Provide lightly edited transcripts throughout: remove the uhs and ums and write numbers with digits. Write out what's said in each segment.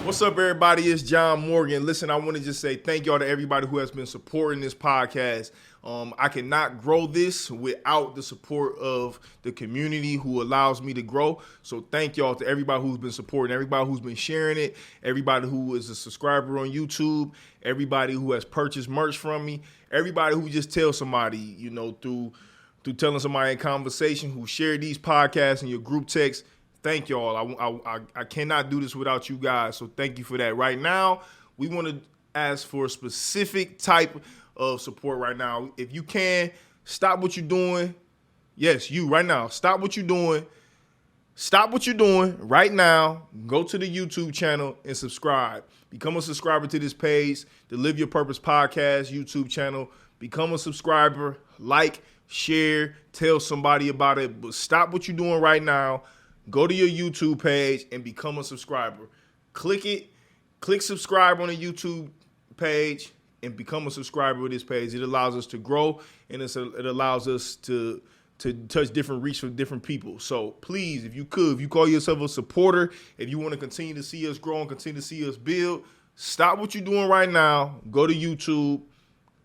What's up, everybody? It's John Morgan. Listen, I want to just say thank y'all to everybody who has been supporting this podcast. I cannot grow this without the support of the community who allows me to grow. So thank y'all to everybody who's been supporting, everybody who's been sharing it, everybody who is a subscriber on YouTube, everybody who has purchased merch from me, everybody who just tells somebody, you know, through telling somebody in conversation, who shared these podcasts in your group text. Thank y'all. I cannot do this without you guys, so thank you for that. Right now, we want to ask for a specific type of support right now. If you can, stop what you're doing. Yes, you right now. Stop what you're doing. Stop what you're doing right now. Go to the YouTube channel and subscribe. Become a subscriber to this page, the Live Your Purpose Podcast YouTube channel. Become a subscriber. Like, share, tell somebody about it. But stop what you're doing right now. Go to your YouTube page and become a subscriber. Click it. Click subscribe on the YouTube page and become a subscriber of this page. It allows us to grow, and it allows us to touch different reach for different people. So please, if you call yourself a supporter, if you want to continue to see us grow and continue to see us build, stop what you're doing right now. Go to YouTube.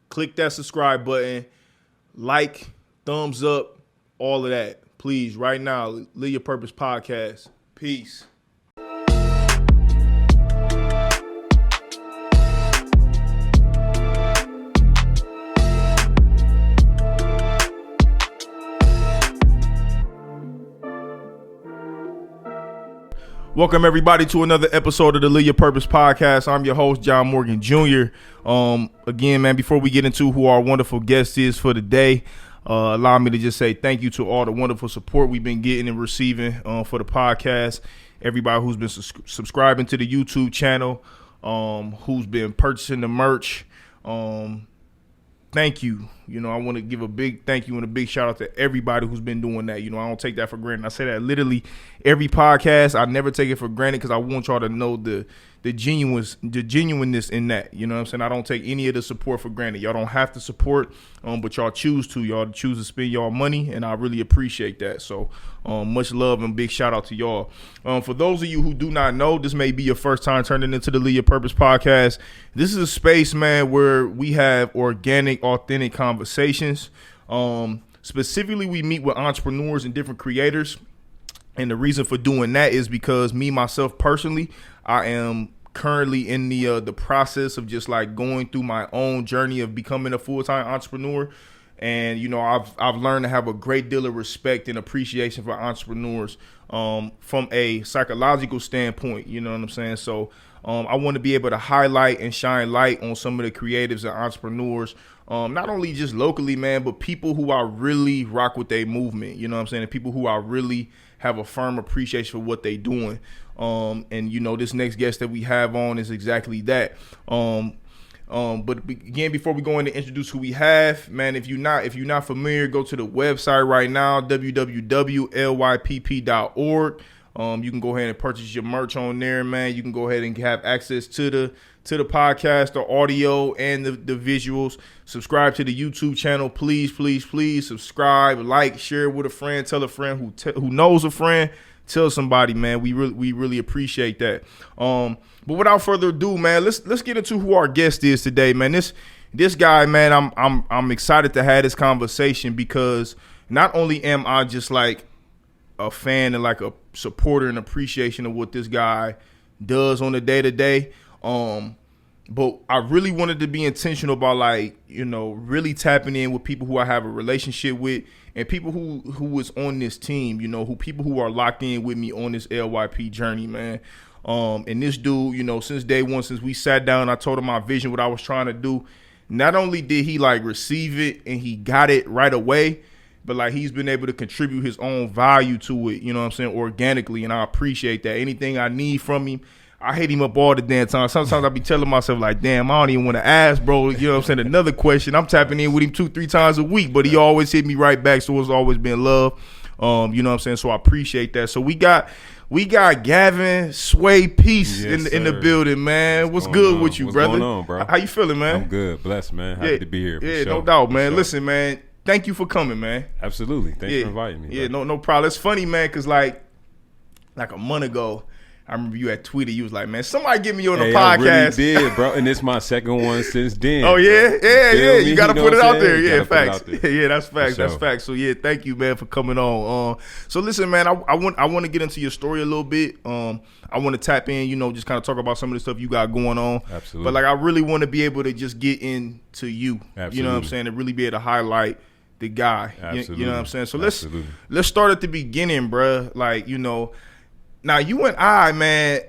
Click that subscribe button. Like, thumbs up, all of that. Please, right now, Live Your Purpose Podcast. Peace. Welcome, everybody, to another episode of the Live Your Purpose Podcast. I'm your host, John Morgan Jr. Again, man, before we get into who our wonderful guest is for the day, allow me to just say thank you to all the wonderful support we've been getting and receiving for the podcast. Everybody who's been subscribing to the YouTube channel, who's been purchasing the merch. Thank you. You know, I want to give a big thank you and a big shout out to everybody who's been doing that. You know, I don't take that for granted. I say that literally every podcast. I never take it for granted because I want y'all to know the genuineness in that. You know what I'm saying? I don't take any of the support for granted. Y'all don't have to support, but y'all choose to. Y'all choose to spend y'all money, and I really appreciate that. So much love and big shout out to y'all. For those of you who do not know, this may be your first time turning into the Live Your Purpose Podcast. This is a space, man, where we have organic, authentic conversations. Specifically, we meet with entrepreneurs and different creators. And the reason for doing that is because me, myself, personally, I am currently in the process of just like going through my own journey of becoming a full-time entrepreneur. And, you know, I've learned to have a great deal of respect and appreciation for entrepreneurs from a psychological standpoint. You know what I'm saying? So I want to be able to highlight and shine light on some of the creatives and entrepreneurs, not only just locally, man, but people who I really rock with their movement. You know what I'm saying? And people who I really have a firm appreciation for what they doing. And, you know, this next guest that we have on is exactly that. But again, before we go in to introduce who we have, man, if you're not familiar, go to the website right now, www.lypp.org. You can go ahead and purchase your merch on there, man. You can go ahead and have access to the podcast, the audio, and the visuals. Subscribe to the YouTube channel, please, please, please. Subscribe, like, share with a friend, tell a friend who knows a friend, tell somebody, man. We really appreciate that. But without further ado, man, let's get into who our guest is today, man. This guy, man, I'm excited to have this conversation because not only am I just like a fan and like a supporter and appreciation of what this guy does on the day-to-day, but I really wanted to be intentional about, like, you know, really tapping in with people who I have a relationship with and people who is on this team, you know, people who are locked in with me on this LYP journey, man. And this dude, you know, since day one, since we sat down, I told him my vision, what I was trying to do. Not only did he like receive it and he got it right away, but like he's been able to contribute his own value to it, you know what I'm saying, organically. And I appreciate that. Anything I need from him, I hate him up all the damn time. Sometimes I be telling myself like, damn, I don't even want to ask, bro. You know what I'm saying? Another question. I'm tapping in with him 2-3 times a week, but he always hit me right back. So it's always been love. You know what I'm saying? So I appreciate that. So we got Gavin, Swah Pease in the building, man. What's good with you, brother? What's going on, bro? How you feeling, man? I'm good. Blessed, man. Happy to be here. Yeah, sure. no doubt, man. Sure. Listen, man, thank you for coming, man. Absolutely. Thanks for inviting me. Yeah, no problem. It's funny, man, because like a month ago, I remember you had tweeted. You was like, man, somebody get me on the I podcast. really did, bro. And it's my second one since then. Oh, yeah? Yeah. You got to put it out there. Yeah, facts. Yeah, that's facts. Sure. That's facts. So, yeah, thank you, man, for coming on. So, listen, man, I want to get into your story a little bit. I want to tap in, just kind of talk about some of the stuff you got going on. Absolutely. But, like, I really want to be able to just get into you. Absolutely. You know what I'm saying? To really be able to highlight the guy. Absolutely. You know what I'm saying? So, Absolutely. let's start at the beginning, bro. Like, now you and I, man,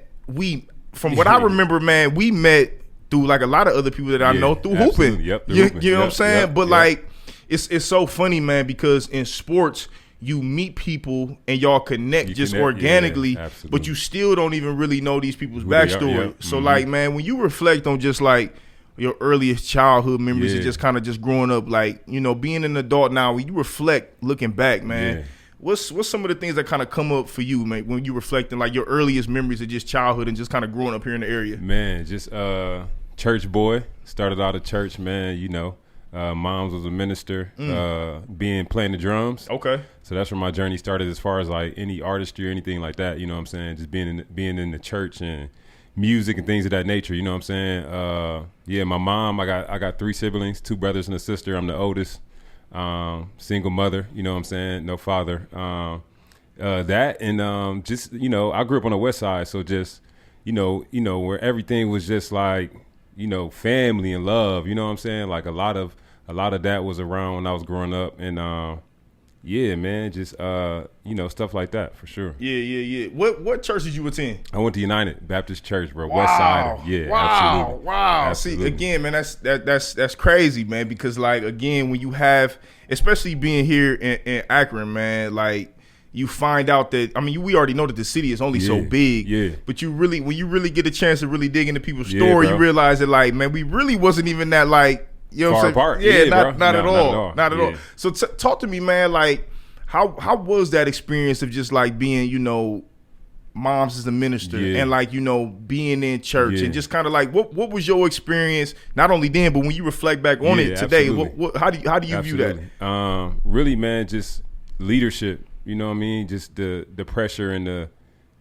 from what I remember, man, we met through like a lot of other people that I know through hooping. Yep, you know what I'm saying? But like, it's so funny, man, because in sports, you meet people and y'all connect organically, but you still don't even really know these people's backstory. So like, man, when you reflect on just like your earliest childhood memories and just kind of just growing up, like, being an adult now, when you reflect looking back, man, what's some of the things that kind of come up for you, man, when you reflecting like your earliest memories of just childhood and just kind of growing up here in the area? Man, just church boy. Started out at church, man, Mom's was a minister, playing the drums. Okay. So that's where my journey started as far as like any artistry or anything like that, you know what I'm saying? Just being in the church and music and things of that nature, you know what I'm saying? My mom, I got 3 siblings, 2 brothers and a sister. I'm the oldest. Single mother, you know what I'm saying? No father. That and just, I grew up on the west side, so just, where everything was just like, family and love, you know what I'm saying? Like a lot of that was around when I was growing up, and man, just stuff like that for sure. Yeah. What church did you attend? I went to United Baptist Church, bro. Wow. West Side. Yeah, absolutely. Wow. Absolutely. See, again, man, that's crazy, man, because like, again, when you have, especially being here in Akron, man, like, you find out that, we already know that the city is only so big, but when you really get a chance to really dig into people's story, you realize that, like, man, we really wasn't even that, like, you know what I'm saying? Apart. Not at all. So talk to me, man, like, how was that experience of just like being, Mom's is a minister and like, being in church and just kind of like, what was your experience, not only then, but when you reflect back on it today, how do you view that? Really, man, just leadership, you know what I mean? Just the pressure and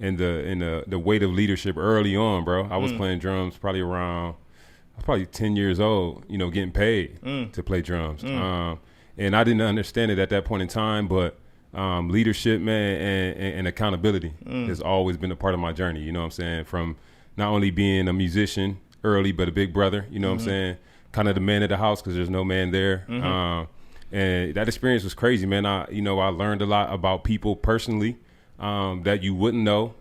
the weight of leadership early on, bro. I was playing drums I was probably 10 years old, getting paid to play drums. And I didn't understand it at that point in time, but leadership, man, and accountability has always been a part of my journey, you know what I'm saying? From not only being a musician early, but a big brother, you know what I'm saying? Kind of the man of the house because there's no man there. And that experience was crazy, man. I learned a lot about people personally that you wouldn't know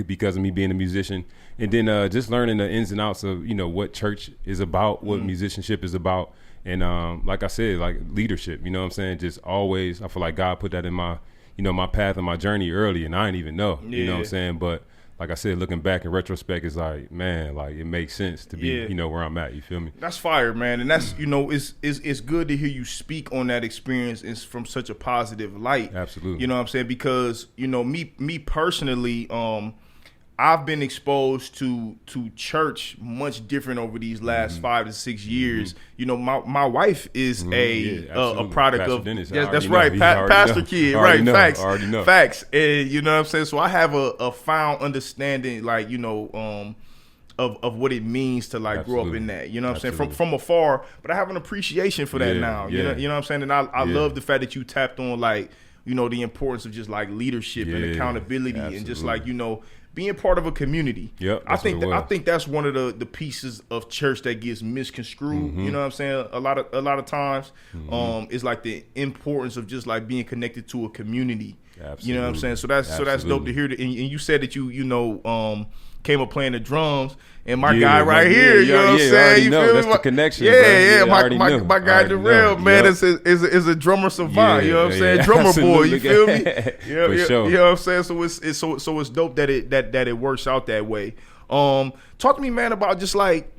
because of me being a musician. And then just learning the ins and outs of, what church is about, what musicianship is about. And like I said, like leadership, you know what I'm saying? Just always, I feel like God put that in my, my path and my journey early, and I didn't even know, you know what I'm saying? But like I said, looking back in retrospect, it's like, man, like it makes sense to be, where I'm at. You feel me? That's fire, man. And that's, it's good to hear you speak on that experience from such a positive light. Absolutely. You know what I'm saying? Because, me personally, I've been exposed to church much different over these last 5 to 6 years. My wife is a product Pastor of Dennis, that's right, pastor kid, right? Facts, already know. Facts. And you know what I'm saying. So I have a found understanding, like of what it means to like grow up in that. You know what I'm saying, from afar. But I have an appreciation for that now. You know what I'm saying, and I love the fact that you tapped on like the importance of just like leadership and accountability and just like being part of a community. Yep, I think that's one of the pieces of church that gets misconstrued. You know what I'm saying? A lot of times, is like the importance of just like being connected to a community. Absolutely. You know what I'm saying? So that's dope to hear. And you said that you came up playing the drums, and my guy right here, you know what I'm saying? You feel that's me? the connection. My guy Darrell, man, is a drummer savant. You know what I'm saying? Drummer boy, you feel me? For sure. You know what I'm saying? So it's dope that it works out that way. Talk to me, man, about just like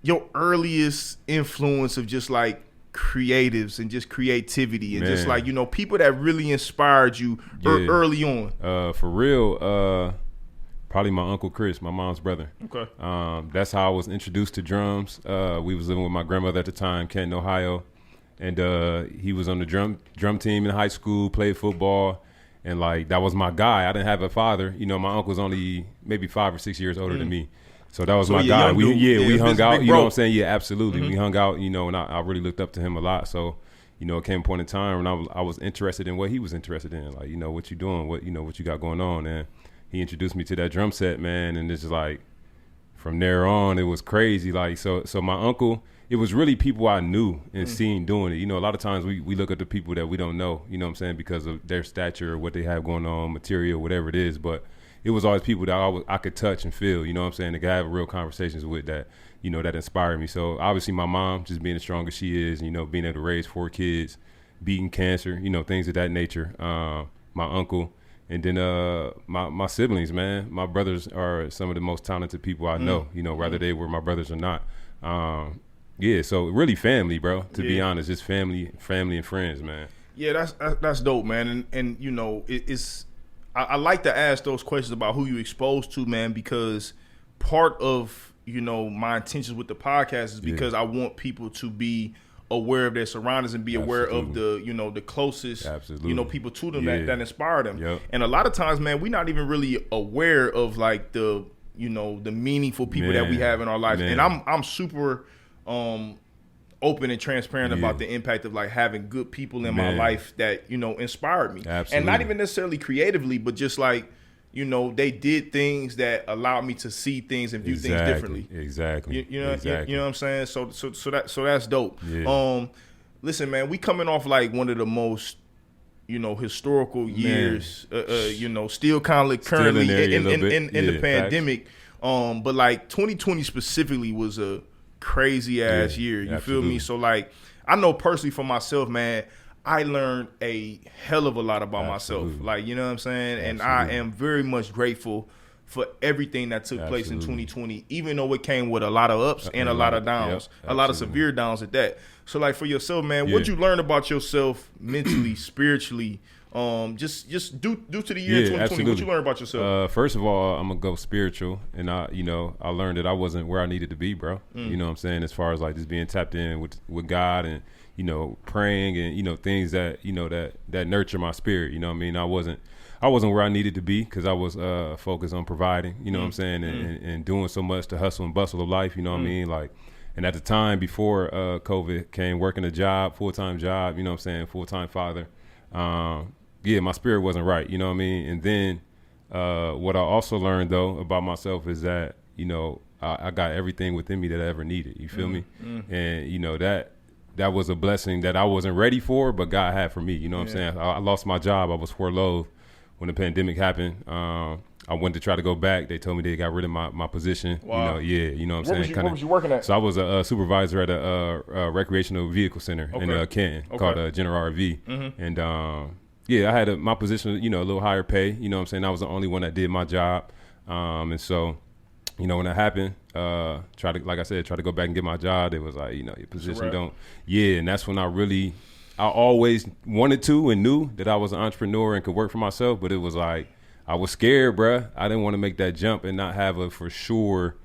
your earliest influence of just like creatives and just creativity and just like people that really inspired you early on. For real, probably my Uncle Chris, my mom's brother. Okay. That's how I was introduced to drums. We was living with my grandmother at the time, Canton, Ohio, and he was on the drum team in high school, played football, And like that was my guy. I didn't have a father. You know, my uncle's only maybe 5 or 6 years older than me. So that was my guy. We hung out. You know what I'm saying? Yeah, absolutely. We hung out. You know, and I really looked up to him a lot. So, you know, it came a point in time when I was interested in what he was interested in. Like, you know, what you doing? What you got going on? And he introduced me to that drum set, man. And it's just like from there on, it was crazy. Like so my uncle. It was really people I knew and seen doing it. You know, a lot of times we look at the people that we don't know, you know what I'm saying, because of their stature or what they have going on, material, whatever it is. But it was always people that I could touch and feel, you know what I'm saying, to have real conversations with that, you know, that inspired me. So obviously my mom, just being as strong as she is, you know, being able to raise 4 kids, beating cancer, you know, things of that nature. My uncle, and then my siblings, man. My brothers are some of the most talented people I know, you know, whether they were my brothers or not. Yeah, so really family, bro. To be honest, just family and friends, man. Yeah, that's dope, man. And you know, I like to ask those questions about who you exposed to, man, because part of, you know, my intentions with the podcast is because I want people to be aware of their surroundings and be aware of the, you know, the closest, you know, people to them that inspire them. Yep. And a lot of times, man, we're not even really aware of like the, you know, the meaningful people that we have in our lives. And I'm super open and transparent about the impact of like having good people in my life that, you know, inspired me. Absolutely. And not even necessarily creatively, but just like, you know, they did things that allowed me to see things and view things differently. Exactly. You know what I'm saying? So that's dope. Yeah. Listen, man, we coming off like one of the most, you know, historical years, you know, still kind of like currently in the pandemic. But like 2020 specifically was a crazy ass year. You feel me? So like, I know personally for myself, man, I learned a hell of a lot about myself. Like, you know what I'm saying? And I am very much grateful for everything that took place in 2020, even though it came with a lot of ups and a lot of downs, a lot of severe downs at that. So like for yourself, man, what'd you learn about yourself mentally, spiritually, just due to the year 2020? Absolutely. What you learn about yourself? First of all, I'm gonna go spiritual, and I learned that I wasn't where I needed to be, bro. You know what I'm saying? As far as like just being tapped in with God and, you know, praying and, you know, things that, you know, that nurture my spirit. You know what I mean? I wasn't where I needed to be because I was focused on providing, you know what I'm saying, and doing so much the hustle and bustle of life, you know what I mean? Like, and at the time before COVID came, working a job, full-time job, you know what I'm saying, full-time father, my spirit wasn't right, you know what I mean? And then what I also learned, though, about myself is that, you know, I got everything within me that I ever needed, you feel me? And, you know, that was a blessing that I wasn't ready for, but God had for me, you know what I'm saying? I lost my job. I was furloughed when the pandemic happened. I went to try to go back. They told me they got rid of my position. Wow. You know what I'm saying? What was you working at? So I was a supervisor at a recreational vehicle center in Canton called General RV. And I had my position, you know, a little higher pay. You know what I'm saying? I was the only one that did my job. And so, you know, when that happened, try to go back and get my job. It was like, you know, your position don't. Yeah, and that's when I always wanted to and knew that I was an entrepreneur and could work for myself, but it was like, I was scared, bruh. I didn't want to make that jump and not have a for sure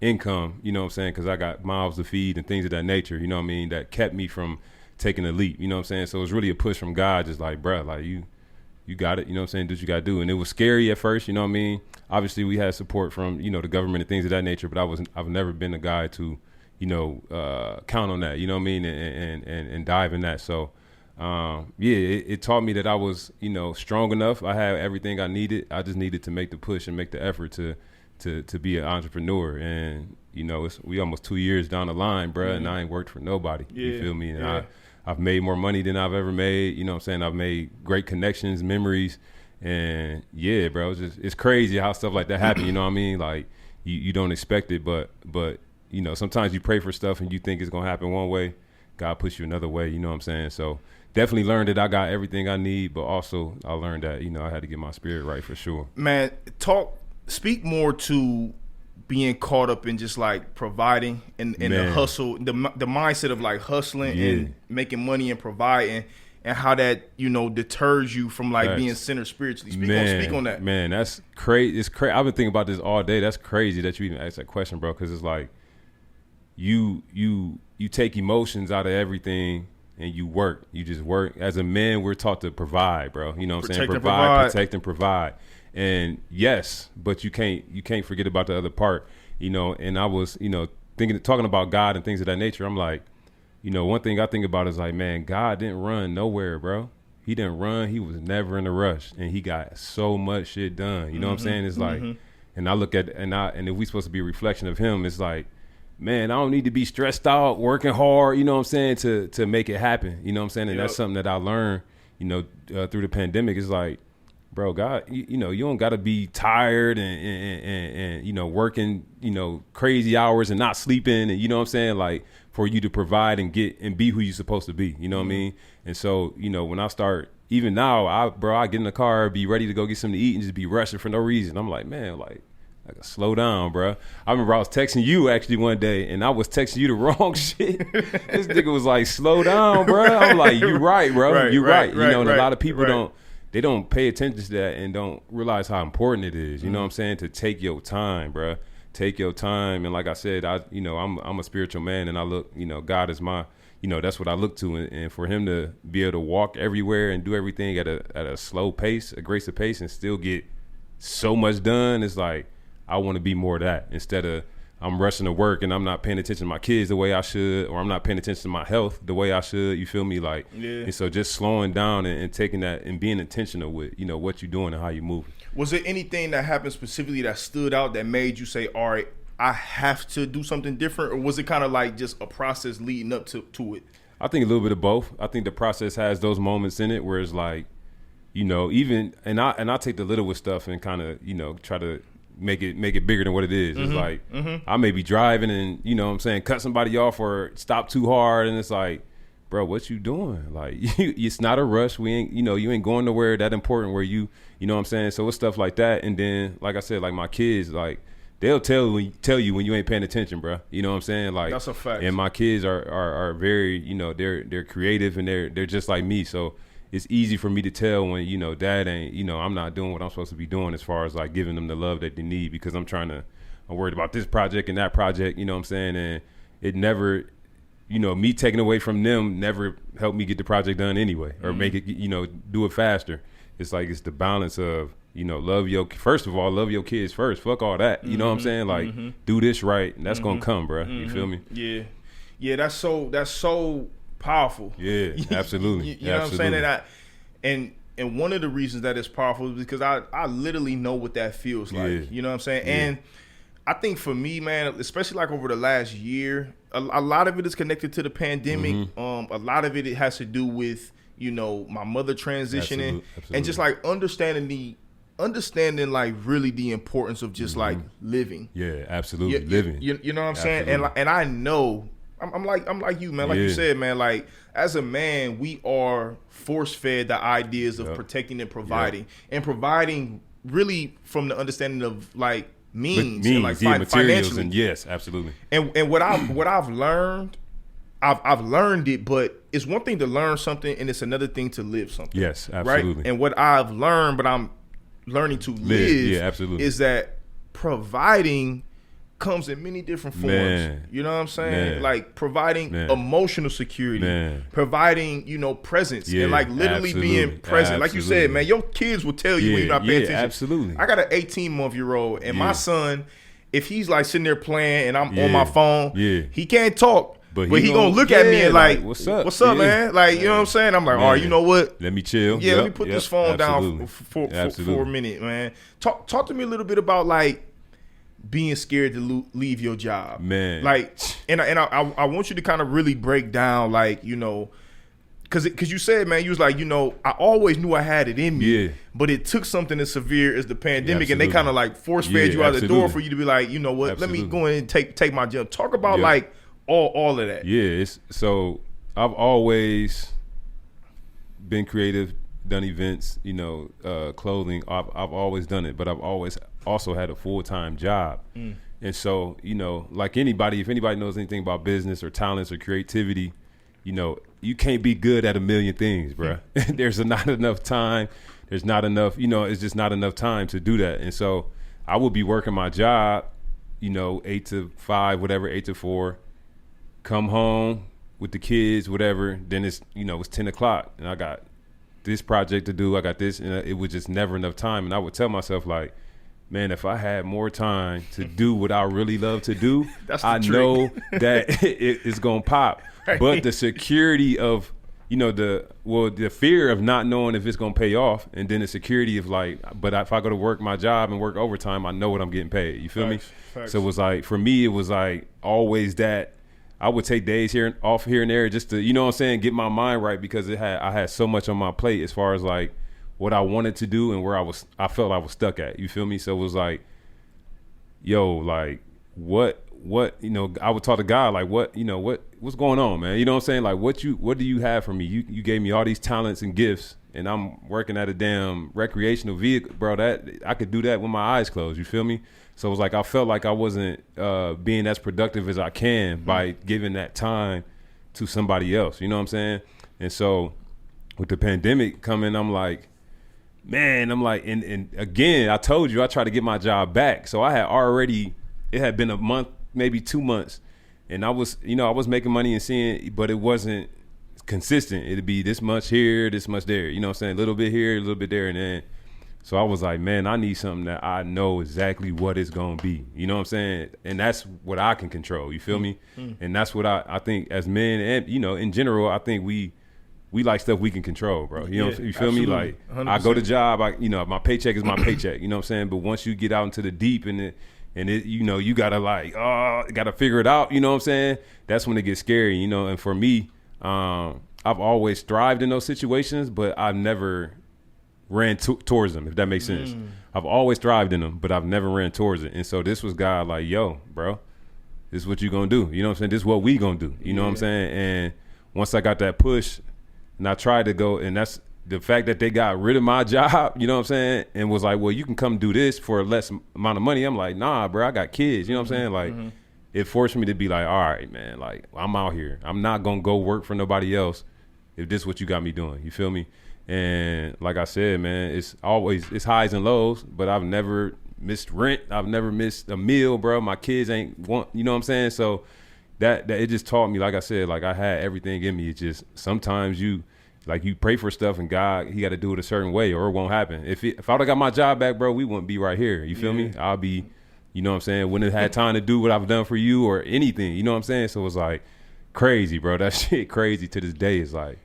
income, you know what I'm saying? Because I got mouths to feed and things of that nature, you know what I mean? That kept me from taking a leap, you know what I'm saying? So it was really a push from God, just like, bruh, like you got it, you know what I'm saying? Do what you got to do. And it was scary at first, you know what I mean? Obviously, we had support from, you know, the government and things of that nature, but I've never been a guy to, you know, count on that, you know what I mean? And dive in that. So, it taught me that I was, you know, strong enough. I had everything I needed. I just needed to make the push and make the effort to be an entrepreneur. And, you know, we almost 2 years down the line, bruh, and I ain't worked for nobody. You feel me? And I've made more money than I've ever made. You know what I'm saying? I've made great connections, memories. And yeah, bro, it's crazy how stuff like that happen. You know what I mean? Like you don't expect it, but you know, sometimes you pray for stuff and you think it's going to happen one way. God puts you another way. You know what I'm saying? So definitely learned that I got everything I need, but also I learned that, you know, I had to get my spirit right for sure. Man, speak more to being caught up in just like providing and the hustle, the mindset of like hustling and making money and providing, and how that, you know, deters you from like being centered spiritually. Speak on that. Man, that's crazy. It's crazy. I've been thinking about this all day. That's crazy that you even asked that question, bro, because it's like you take emotions out of everything and you work. You just work. As a man, we're taught to provide, bro. You know what I'm saying? Protect and provide. Protect and provide. And yes, but you can't forget about the other part. You know, and I was, talking about God and things of that nature. I'm like, one thing I think about is like, man, God didn't run nowhere, bro. He didn't run. He was never in a rush, and he got so much shit done. You know what I'm saying? It's like, and I look at and if we supposed to be a reflection of him, it's like, man, I don't need to be stressed out, working hard. You know what I'm saying, to make it happen. You know what I'm saying? And that's something that I learned, through the pandemic. It's like, bro, God, you don't got to be tired and working, crazy hours and not sleeping, and you know what I'm saying, like, for you to provide and get and be who you're supposed to be. You know what I mean? And so, when I start, even now, I get in the car, be ready to go get something to eat and just be rushing for no reason. I'm like, man, like slow down, bro. I remember I was texting you actually one day, and I was texting you the wrong shit. This nigga was like, slow down, bro. I'm like, you right, bro. You right. And a lot of people don't pay attention to that and don't realize how important it is. You know what I'm saying? To take your time, bro. Take your time. And like I said, I'm a spiritual man, and I look, God is my, that's what I look to. And for him to be able to walk everywhere and do everything at a slow pace, a graceful pace, and still get so much done, it's like, I want to be more of that, instead of I'm rushing to work and I'm not paying attention to my kids the way I should, or I'm not paying attention to my health the way I should. You feel me? Like, and so just slowing down and taking that and being intentional with, what you're doing and how you move. Was there anything that happened specifically that stood out that made you say, all right, I have to do something different? Or was it kind of like just a process leading up to it? I think a little bit of both. I think the process has those moments in it where it's like, even, and I take the littlest stuff and kind of, try to make it bigger than what it is. It's like, I may be driving and, cut somebody off or stop too hard. And it's like, bro, what you doing? Like, it's not a rush. We ain't, you ain't going nowhere that important where you know what I'm saying? So it's stuff like that. And then, like I said, like my kids, like, they'll tell you when you ain't paying attention, bro. You know what I'm saying? Like, that's a fact. And my kids are very, they're creative, and they're just like me. So it's easy for me to tell when, dad ain't, I'm not doing what I'm supposed to be doing as far as like giving them the love that they need, because I'm worried about this project and that project, you know what I'm saying? And it never, me taking away from them never helped me get the project done anyway, or make it, do it faster. It's like, it's the balance of, first of all, love your kids first. Fuck all that. You know what I'm saying? Like, do this right, and that's gonna come, bro. You feel me? Yeah. Yeah, that's so powerful. Yeah, absolutely. You know what I'm saying? And one of the reasons that it's powerful is because I literally know what that feels like. Yeah. You know what I'm saying? Yeah. And I think for me, man, especially like over the last year, a lot of it is connected to the pandemic. A lot of it has to do with, my mother transitioning. Absolutely. And just like understanding like really the importance of just like living. Yeah, absolutely. Living. You know what I'm saying? And I know I'm like you, man. Like you said, man, like as a man, we are force fed the ideas of protecting and providing, and providing really from the understanding of like means and like financially. And yes, absolutely. And what I've learned, I've learned it, but it's one thing to learn something and it's another thing to live something. Yes, absolutely. Right? And what I've learned, but I'm learning to live absolutely, is that providing comes in many different forms. Man. You know what I'm saying? Man. Like providing emotional security, providing, presence, and like literally being present. Like you said, man, your kids will tell you when you're not paying attention. Absolutely. I got an 18-month-old, and my son, if he's like sitting there playing and I'm on my phone, he can't talk. But he gonna look at me and like, what's up, man? Like, you know what I'm saying? I'm like, all right, you know what? Let me chill. Yeah, let me put this phone down for a minute, man. Talk to me a little bit about like being scared to leave your job, man. Like, and I want you to kind of really break down, like, because you said, man, you was like, I always knew I had it in me, but it took something as severe as the pandemic, and they kind of like force fed you out the door for you to be like, you know what? Let me go in and take my job. Talk about like all of that. Yeah, so I've always been creative, done events, clothing. I've always done it, but I've always also had a full-time job. And so, like anybody, if anybody knows anything about business or talents or creativity, you can't be good at a million things, bro. There's not enough time. There's not enough, it's just not enough time to do that. And so I would be working my job, 8 to 5, whatever, 8 to 4, come home, with the kids, whatever. Then it's, it's 10 o'clock and I got this project to do. I got this, and it was just never enough time. And I would tell myself like, man, if I had more time to do what I really love to do, I know that it's going to pop. Right. But the security of, the fear of not knowing if it's going to pay off, and then the security of like, but if I go to work my job and work overtime, I know what I'm getting paid. You feel me? Facts. So it was like, for me, it was like always that I would take days off here and there just to, get my mind right, because I had so much on my plate as far as like what I wanted to do and where I felt I was stuck at. You feel me? So it was like, yo, like what, I would talk to God like, what's going on, man? You know what I'm saying? Like, what do you have for me? You gave me all these talents and gifts, and I'm working at a damn recreational vehicle, bro. That I could do that with my eyes closed. You feel me? So it was like I felt like I wasn't being as productive as I can by giving that time to somebody else. You know what I'm saying? And so with the pandemic coming, I'm like, man, and again, I told you I tried to get my job back. So it had been a month, maybe 2 months, and I was making money and seeing, but it wasn't consistent. It'd be this much here, this much there. You know what I'm saying? A little bit here, a little bit there, and then. So I was like, man, I need something that I know exactly what it's going to be. You know what I'm saying? And that's what I can control. You feel me? And that's what I think as men and, in general, I think we like stuff we can control, bro. You know, you feel absolutely. Me? Like 100%. I go to job, my paycheck is my paycheck. You know what I'm saying? But once you get out into the deep and you got to like, got to figure it out. You know what I'm saying? That's when it gets scary, And for me, I've always thrived in those situations, but I've never ran towards them, if that makes sense. I've always thrived in them, but I've never ran towards it. And so this was God like, yo, bro, this is what you gonna do. You know what I'm saying? This is what we gonna do. You know what I'm saying? And once I got that push and I tried to go, and that's the fact that they got rid of my job, you know what I'm saying? And was like, well, you can come do this for a less amount of money. I'm like, nah, bro, I got kids. You know what I'm saying? Like, it forced me to be like, all right, man, like I'm out here. I'm not gonna go work for nobody else if this is what you got me doing. You feel me? And like I said, man, it's highs and lows, but I've never missed rent. I've never missed a meal, bro. My kids ain't want, you know what I'm saying? So that it just taught me, like I said, like I had everything in me. It's just sometimes you pray for stuff and God, he got to do it a certain way or it won't happen. If I would have got my job back, bro, we wouldn't be right here. You feel me? I'll be, you know what I'm saying? Wouldn't have had time to do what I've done for you or anything. You know what I'm saying? So it's like crazy, bro. That shit crazy to this day. It's like,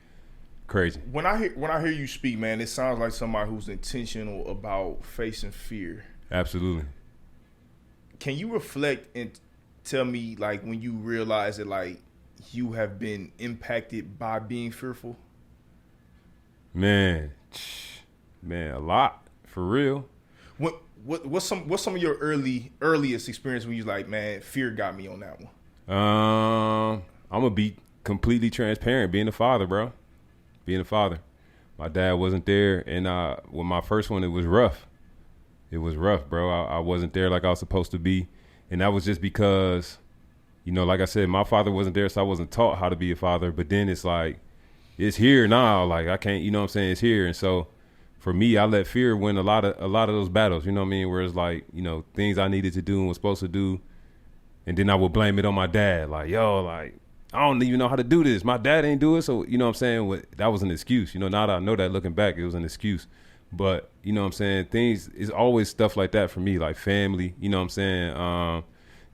crazy. When I hear you speak, man, it sounds like somebody who's intentional about facing fear. Absolutely. Can you reflect and tell me, like, when you realize that, like, you have been impacted by being fearful? Man, a lot, for real. What's some of your earliest experience when you like, man, fear got me on that one? I'm gonna be completely transparent. Being a father, bro. Being a father. My dad wasn't there, and with my first one, it was rough. It was rough, bro. I wasn't there like I was supposed to be, and that was just because, like I said, my father wasn't there, so I wasn't taught how to be a father. But then it's like, it's here now. Like I can't, you know what I'm saying? It's here, and so for me, I let fear win a lot of those battles. You know what I mean? Where it's like, things I needed to do and was supposed to do, and then I would blame it on my dad. Like, yo, like, I don't even know how to do this. My dad ain't do it. So, you know what I'm saying? That was an excuse. Now that I know that looking back, it was an excuse. But, you know what I'm saying? Things is always stuff like that for me, like family, you know what I'm saying?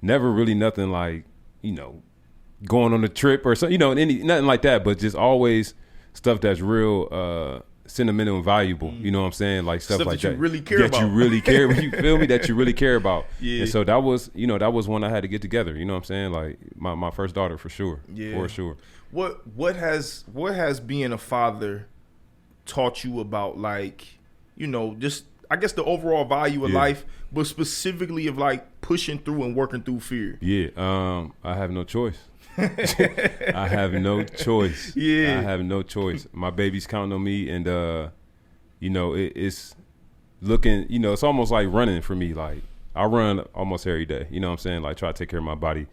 Never really nothing like, going on a trip or something, nothing like that, but just always stuff that's real sentimental and valuable. You know what I'm saying? Like stuff like that. You really care about. That you really care. You feel me? That you really care about. Yeah. And so that was one I had to get together. You know what I'm saying? Like my first daughter for sure. Yeah. For sure. What has being a father taught you about, like, just I guess the overall value of life, but specifically of like pushing through and working through fear? Yeah. I have no choice. I have no choice. Yeah. I have no choice. My baby's counting on me, and it's looking, it's almost like running for me. Like I run almost every day, you know what I'm saying? Like try to take care of my body,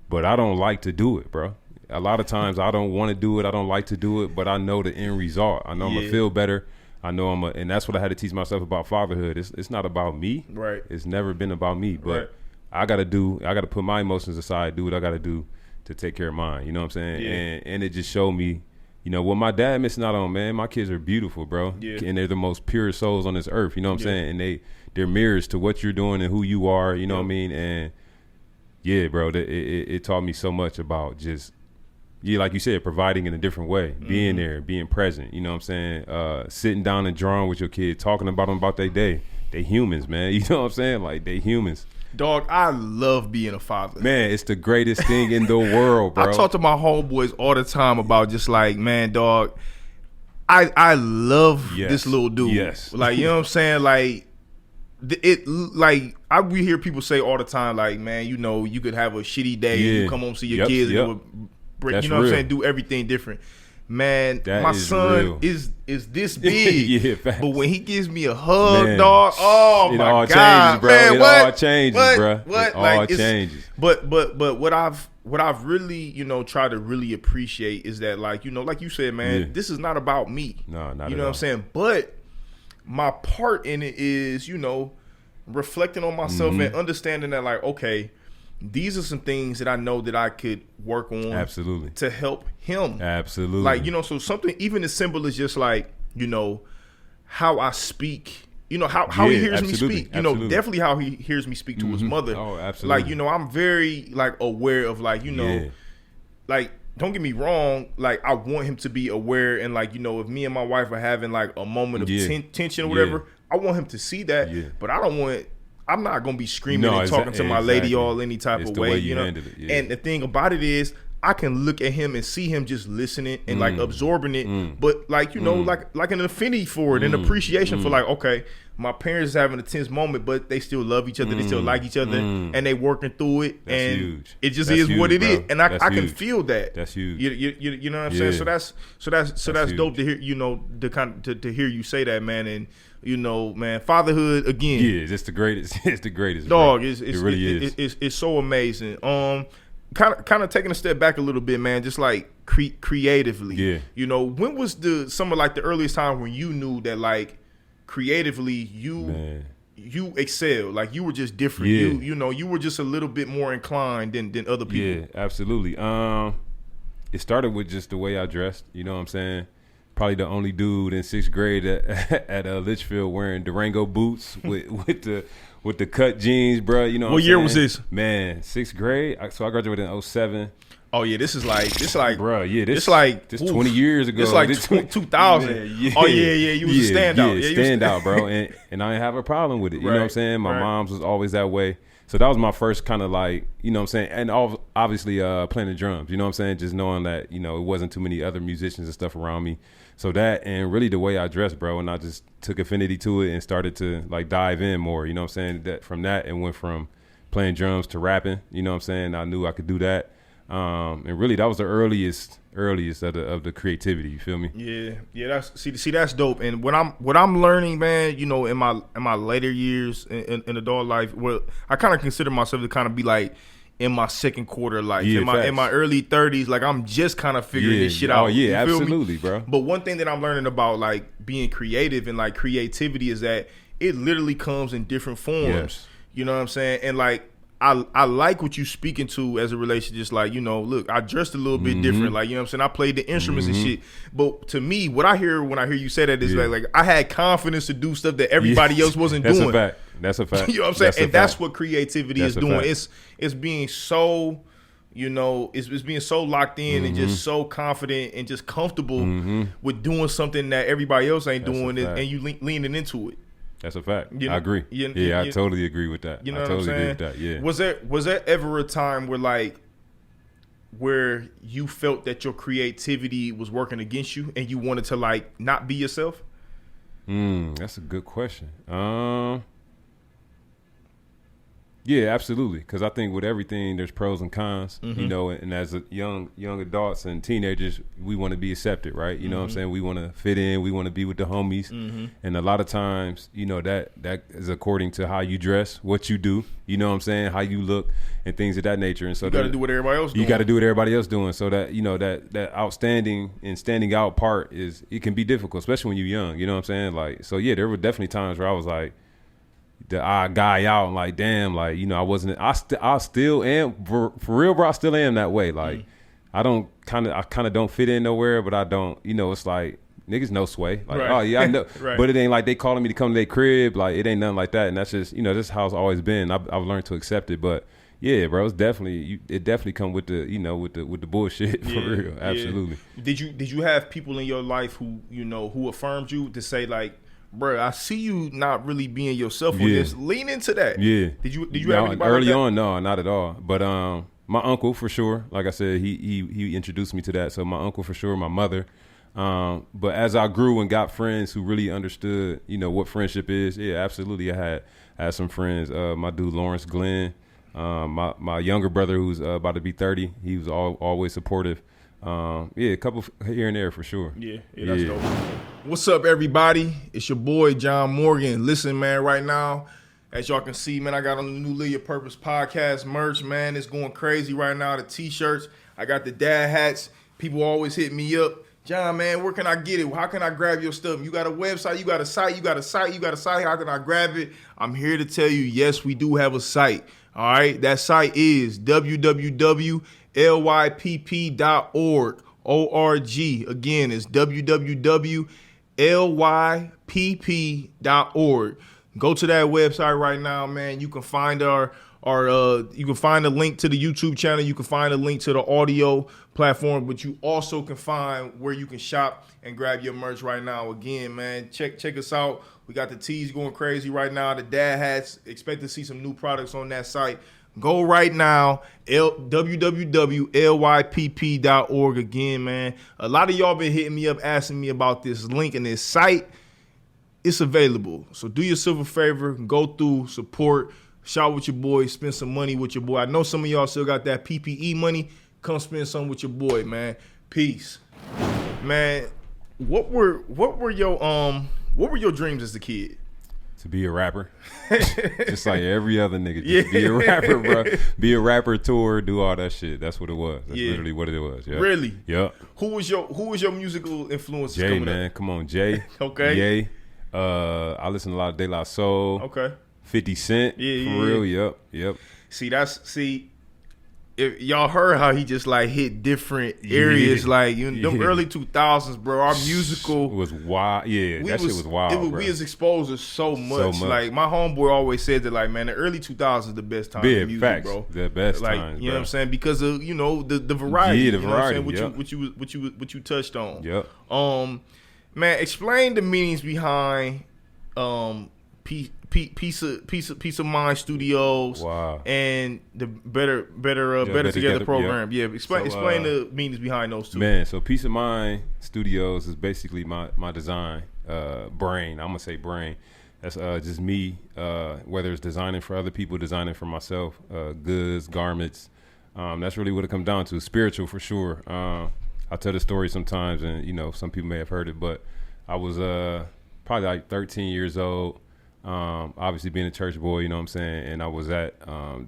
but I don't like to do it, bro. A lot of times I don't want to do it. I don't like to do it, but I know the end result. I know I'm gonna feel better. I know and that's what I had to teach myself about fatherhood. It's not about me. Right. It's never been about me, but I gotta put my emotions aside, do what I gotta do to take care of mine. You know what I'm saying? Yeah. And it just showed me, you know, what my dad missing out on, man. My kids are beautiful, bro. Yeah. And they're the most pure souls on this earth. You know what I'm saying? And they're mirrors to what you're doing and who you are. You know what I mean? And yeah, bro, it taught me so much about just, like you said, providing in a different way, being there, being present. You know what I'm saying? Sitting down and drawing with your kids, talking about them about their day. They humans, man. You know what I'm saying? Like, they humans. Dog, I love being a father. Man, it's the greatest thing in the world, bro. I talk to my homeboys all the time about just like, man, dog, I love this little dude. Yes. Like, you know what I'm saying? Like, we hear people say all the time, like, man, you know, you could have a shitty day and you come home see your kids and it would break, you know what I'm saying, do everything different. Man, my son is this big, but when he gives me a hug, man, dog, oh my God, changes, bro. Man, it all changes, bro. What? It all changes. But what I've really, you know, tried to really appreciate is that, like, you know, like you said, man, this is not about me. No, not you at know all. what I'm saying? But my part in it is, you know, reflecting on myself and understanding that, like, okay, these are some things that I know that I could work on absolutely to help him. Absolutely. Like, you know, so something even as simple as just like, you know, how I speak, you know, how he hears me speak, you know, definitely how he hears me speak to his mother. Oh, absolutely. Like, you know, I'm very like aware of, like, you know, like, don't get me wrong, like, I want him to be aware, and like, you know, if me and my wife are having like a moment of tension or whatever, I want him to see that, but I'm not gonna be screaming and talking to my lady all any type of way, you know. And the thing about it is, I can look at him and see him just listening and like absorbing it, but like, you know, like an affinity for it, an appreciation for, like, okay, my parents is having a tense moment, but they still love each other, they still like each other, and they working through it. That's and huge. It just is what it is, and I can feel that. That's huge. You know what I'm saying? So that's dope to hear. You know, to hear you say that, man. And you know, man, fatherhood again. Yeah, it's the greatest. It's the greatest, dog. It really is. It's so amazing. Kind of taking a step back a little bit, man. Just like creatively. Yeah. You know, when was some of like the earliest time when you knew that, like, creatively you excel, like you were just different. You know, you were just a little bit more inclined than other people. Yeah, absolutely. It started with just the way I dressed. You know what I'm saying? Probably the only dude in 6th grade at Litchfield wearing Durango boots with the cut jeans, bro. You know what year was this? Man, 6th grade. So I graduated in 2007. Oh yeah, this is like, bro. Yeah, this 20 years ago. It's like 2000. Man, Oh yeah. You was a standout. Yeah, standout, bro. And I didn't have a problem with it. You know what I'm saying? My mom's was always that way. So that was my first kind of, like, you know what I'm saying? And obviously playing the drums, you know what I'm saying? Just knowing that, you know, it wasn't too many other musicians and stuff around me. So that, and really the way I dressed, bro, and I just took affinity to it and started to, like, dive in more, you know what I'm saying? That from that, and went from playing drums to rapping, you know what I'm saying? I knew I could do that. And really that was the earliest of the creativity, you feel me? Yeah, that's dope. And what I'm learning, man, you know, in my later years in adult life, well, I kind of consider myself to kind of be like in my second quarter life. In my early 30s, like, I'm just kind of figuring this shit out. Oh yeah, absolutely, bro. But one thing that I'm learning about, like, being creative and like creativity is that it literally comes in different forms. You know what I'm saying? And like, I like what you speaking to as a relation, just like, you know, look, I dressed a little bit different, like, you know what I'm saying? I played the instruments and shit. But to me, what I hear when I hear you say that is like I had confidence to do stuff that everybody else wasn't doing. That's a fact. You know what I'm saying? That's what creativity is doing. It's being so, you know, it's being so locked in and just so confident and just comfortable with doing something that everybody else ain't doing, and you leaning into it. That's a fact. You know, I agree. I totally agree with that. You know I totally agree with that. Yeah. Was there ever a time where you felt that your creativity was working against you and you wanted to, like, not be yourself? That's a good question. Yeah, absolutely. Because I think with everything, there's pros and cons, you know, and as a young adults and teenagers, we want to be accepted, right? You know what I'm saying? We want to fit in. We want to be with the homies. And a lot of times, you know, that is according to how you dress, what you do, you know what I'm saying, how you look, and things of that nature. And so you got to do what everybody else doing. You got to do what everybody else doing. So that, you know, that outstanding and standing out part it can be difficult, especially when you're young, you know what I'm saying? Like, so yeah, there were definitely times where I was like, the odd guy out. And like, damn, like, you know, I still am for real, bro. I still am that way. Like, I kind of don't fit in nowhere, but I don't, you know, it's like niggas know Sway. Like, right. oh yeah, I know. Right. But it ain't like they calling me to come to their crib. Like, it ain't nothing like that. And that's just, you know, this is how it's always been. I've learned to accept it. But yeah, bro, it definitely come with the, you know, with the bullshit for real. Absolutely. Did you have people in your life who, you know, who affirmed you to say like, bro, I see you not really being yourself with this. Lean into that. Yeah. Did you have anybody early like that? on? No, not at all. But my uncle for sure. Like I said, he introduced me to that. So my uncle for sure, my mother. But as I grew and got friends who really understood, you know, what friendship is, yeah, absolutely. I had some friends. My dude Lawrence Glenn, my younger brother who's about to be 30. He was always supportive. Yeah, a couple here and there for sure. Yeah, that's dope. What's up, everybody? It's your boy John Morgan. Listen, man, right now, as y'all can see, man, I got on the new Live Your Purpose podcast merch, man. It's going crazy right now. The t-shirts, I got the dad hats. People always hit me up. John, man, where can I get it? How can I grab your stuff? You got a website, you got a site. How can I grab it? I'm here to tell you, yes, we do have a site. All right, that site is www.lypp.org. O-R-G. Again, it's www.lypp.org. Go to that website right now, man. You can find you can find a link to the YouTube channel. You can find a link to the audio platform, but you also can find where you can shop and grab your merch right now. Again, man, check us out. We got the tees going crazy right now. The dad hats. Expect to see some new products on that site. Go right now, www.lypp.org. Again, man. A lot of y'all been hitting me up asking me about this link and this site. It's available. So do yourself a favor. Go through, support, shop with your boy, spend some money with your boy. I know some of y'all still got that PPE money. Come spend some with your boy, man. Peace. Man, what were your dreams as a kid? To be a rapper. Just like every other nigga. Just be a rapper, bro. Be a rapper, tour, do all that shit. That's what it was. That's literally what it was. Yep. Really? Yep. Who was your musical influences Jay, coming man. up? Come on, Jay. Okay. Yay. I listen to a lot of De La Soul. Okay. 50 Cent. Yeah, for real. Yep. See, if y'all heard how he just like hit different areas, like them early 2000s, bro. Our musical was wild. Yeah, shit was wild. We was exposed to so much. Like my homeboy always said that, like, man, the early 2000s is the best time in music, facts, bro. The best like, time. You know what I'm saying? Because of the variety. Yeah, the variety. You know what I'm saying? What you touched on. Yep. Man, explain the meanings behind Peace of Mind Studios, and the better together program. Yeah, explain the meanings behind those two. Man, so Peace of Mind Studios is basically my design brain. I'm gonna say brain. That's just me. Whether it's designing for other people, designing for myself, goods, garments. That's really what it comes down to. Spiritual for sure. I tell the story sometimes, and you know some people may have heard it, but I was probably like 13 years old. Obviously being a church boy, you know what I'm saying, and I was at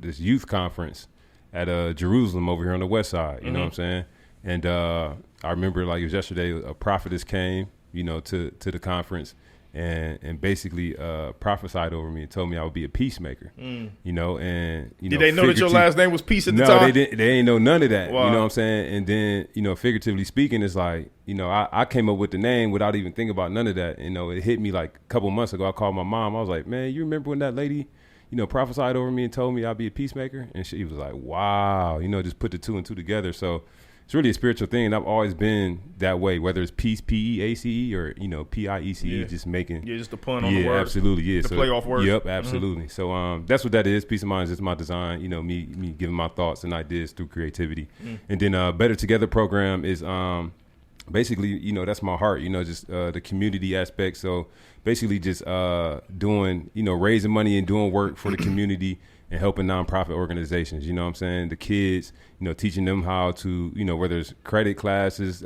this youth conference at Jerusalem over here on the west side, you know what I'm saying, and I remember like it was yesterday, a prophetess came, you know, to the conference and basically prophesied over me and told me I would be a peacemaker, you know, and did they know that your last name was Peace at the time? No, they didn't. They ain't know none of that. Wow. You know what I'm saying? And then, you know, figuratively speaking, it's like, you know, I came up with the name without even thinking about none of that. You know, it hit me like a couple months ago. I called my mom. I was like, man, you remember when that lady, you know, prophesied over me and told me I'd be a peacemaker? And she was like, wow, you know, just put the two and two together. So it's really a spiritual thing, and I've always been that way, whether it's peace, P-E-A-C-E, or, you know, P-I-E-C-E, just making. Yeah, just the pun on the word. Yeah, absolutely, yeah. The playoff word. Yep, absolutely. So that's what that is. Peace of Mind is just my design, you know, me giving my thoughts and ideas through creativity. And then Better Together program is basically, you know, that's my heart, you know, just the community aspect. So basically just doing, you know, raising money and doing work for the community and helping nonprofit organizations, you know what I'm saying? The kids, you know, teaching them how to, you know, whether it's credit classes,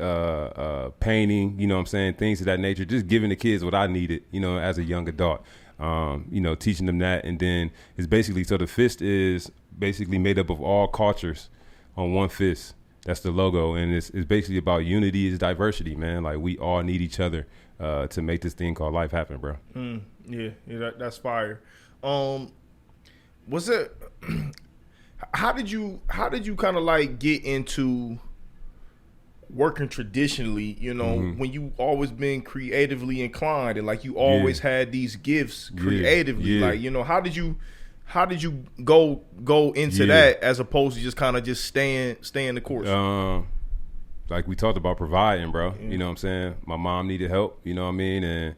painting, you know what I'm saying, things of that nature, just giving the kids what I needed, you know, as a young adult, you know, teaching them that. And then it's basically, so the fist is basically made up of all cultures on one fist. That's the logo. And it's basically about unity is diversity, man. Like we all need each other to make this thing called life happen, bro. Yeah, that's fire. Was it? How did you kind of like get into working traditionally? You know, when you always been creatively inclined and like you always had these gifts creatively. Like, you know, how did you go into that as opposed to just kind of just staying the course? Like we talked about providing, bro. You know what I'm saying? My mom needed help, you know what I mean? And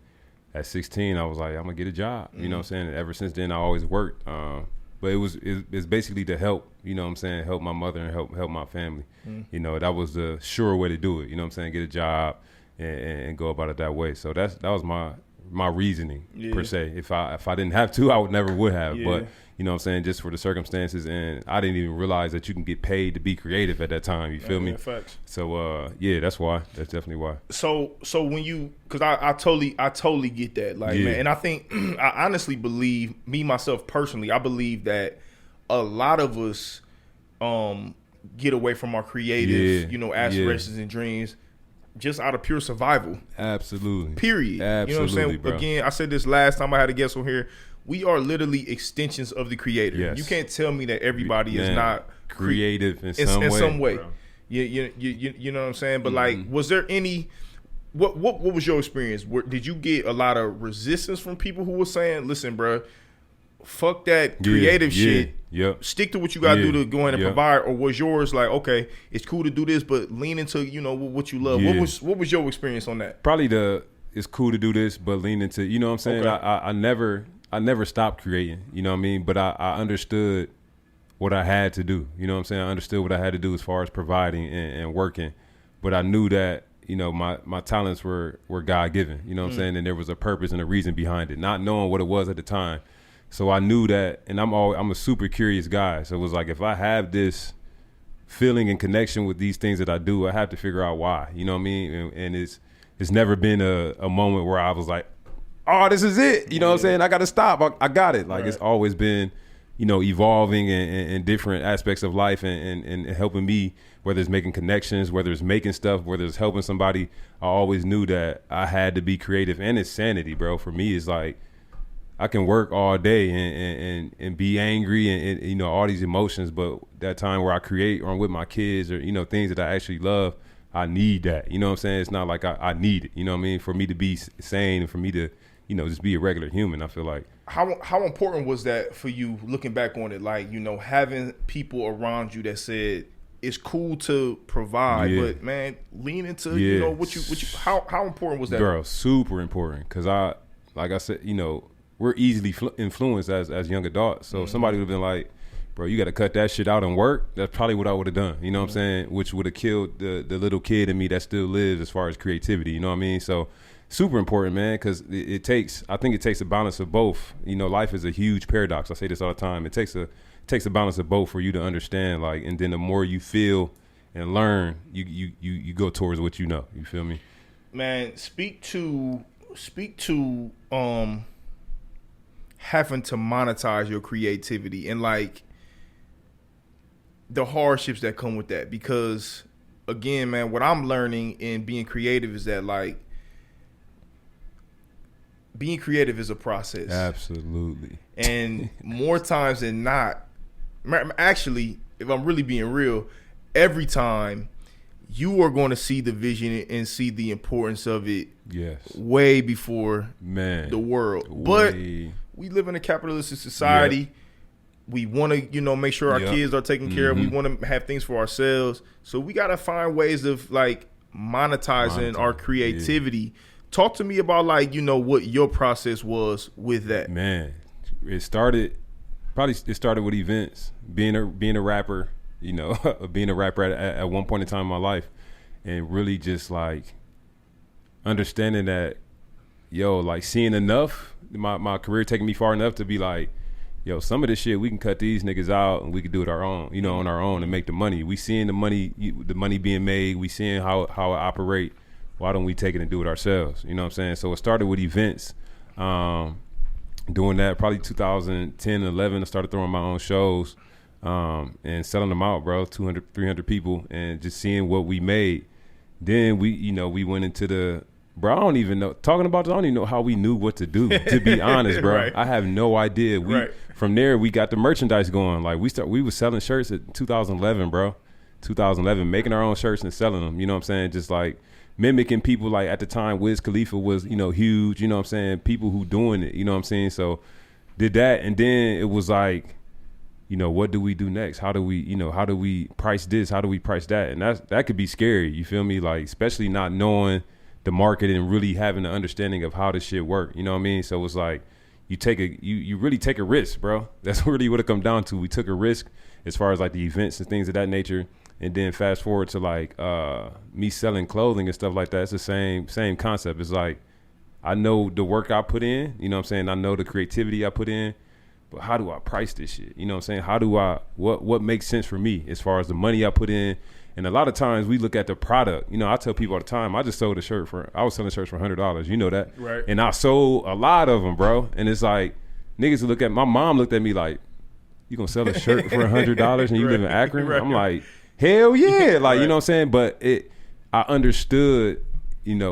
at 16, I was like, I'm gonna get a job. You know what I'm saying? And ever since then, I always worked. But it's basically to help, you know what I'm saying, help my mother and help my family. You know, that was the sure way to do it. You know what I'm saying? Get a job and go about it that way. So that was my reasoning per se. If I didn't have to, I would have. But you know what I'm saying, just for the circumstances, and I didn't even realize that you can get paid to be creative at that time. You feel me? Facts. So that's why. That's definitely why. So when you, because I totally get that, like, man, and I think I honestly believe, me myself personally, I believe that a lot of us get away from our creative, you know, aspirations and dreams just out of pure survival. Absolutely. Period. Absolutely, you know what I'm saying? bro. Again, I said this last time I had a guest on here. We are literally extensions of the creator. Yes. You can't tell me that everybody is not creative in some way. Bro. You know what I'm saying? But like, was there any? What was your experience? Did you get a lot of resistance from people who were saying, "Listen, bro, fuck that creative shit. Stick to what you got to do to go in and provide"? Or was yours like, okay, it's cool to do this, but lean into, you know, what you love? What was your experience on that? Probably it's cool to do this, but lean into, you know what I'm saying? Okay. I never stopped creating, you know what I mean? But I understood what I had to do. You know what I'm saying? I understood what I had to do as far as providing and working. But I knew that, you know, my talents were God-given, you know what I'm saying? And there was a purpose and a reason behind it, not knowing what it was at the time. So I knew that, and I'm a super curious guy. So it was like, if I have this feeling and connection with these things that I do, I have to figure out why, you know what I mean? And it's never been a moment where I was like, oh, this is it. You know what I'm saying? I got to stop. I got it. Like, It's always been, you know, evolving in different aspects of life and helping me, whether it's making connections, whether it's making stuff, whether it's helping somebody. I always knew that I had to be creative, and it's sanity, bro. For me, it's like I can work all day and be angry and, you know, all these emotions, but that time where I create or I'm with my kids or, you know, things that I actually love, I need that. You know what I'm saying? It's not like I need it. You know what I mean? For me to be sane and for me to, you know, just be a regular human, I feel like. How important was that for you, looking back on it? Like, you know, having people around you that said it's cool to provide, but man, lean into you know what you. How important was that? Girl, super important, because like I said, you know, we're easily influenced as young adults. So if somebody would have been like, bro, you got to cut that shit out and work, that's probably what I would have done. You know what I'm saying? Which would have killed the little kid in me that still lives as far as creativity. You know what I mean? So super important, man, because I think it takes a balance of both. You know, life is a huge paradox. I say this all the time. It takes a balance of both for you to understand, like, and then the more you feel and learn, you go towards what you know. You feel me? Man, speak to having to monetize your creativity and like the hardships that come with that, because again, man, what I'm learning in being creative is that like being creative is a process. Absolutely. And more times than not, actually, if I'm really being real, every time you are going to see the vision and see the importance of it way before the world. But we live in a capitalistic society. We want to, you know, make sure our kids are taken care of. We want to have things for ourselves. So we got to find ways of like monetizing our creativity. Talk to me about, like, you know, what your process was with that. Man, it started with events, being a rapper, you know, being a rapper at one point in time in my life, and really just like understanding that, yo, like seeing enough, my career taking me far enough to be like, yo, some of this shit we can cut these niggas out and we can do it our own, you know, on our own and make the money. We seeing the money being made. We seeing how it operate. Why don't we take it and do it ourselves? You know what I'm saying? So it started with events. Doing that probably 2010, 11, I started throwing my own shows and selling them out, bro, 200, 300 people, and just seeing what we made. Then we went into Bro, I don't even know. Talking about this, I don't even know how we knew what to do, to be honest, bro. Right. I have no idea. From there, we got the merchandise going. Like, we was selling shirts at 2011, bro. 2011, making our own shirts and selling them. You know what I'm saying? Just like mimicking people. Like at the time, Wiz Khalifa was, huge. You know what I'm saying? People who doing it. You know what I'm saying? So did that, and then it was like, what do we do next? How do we price this? How do we price that? And that could be scary. You feel me? Like, especially not knowing the market and really having an understanding of how this shit work. You know what I mean? So it's like you really take a risk, bro. That's really what it come down to. We took a risk as far as like the events and things of that nature. And then fast forward to like me selling clothing and stuff like that. It's the same concept. It's like, I know the work I put in, you know what I'm saying? I know the creativity I put in, but how do I price this shit? You know what I'm saying? What makes sense for me as far as the money I put in? And a lot of times we look at the product. I tell people all the time, I just sold I was selling shirts for $100. You know that? Right. And I sold a lot of them, bro. And it's like, niggas my mom looked at me like, you gonna sell a shirt for $100 and you live in Akron? Right. I'm like, hell yeah. Like, you know what I'm saying? But I understood,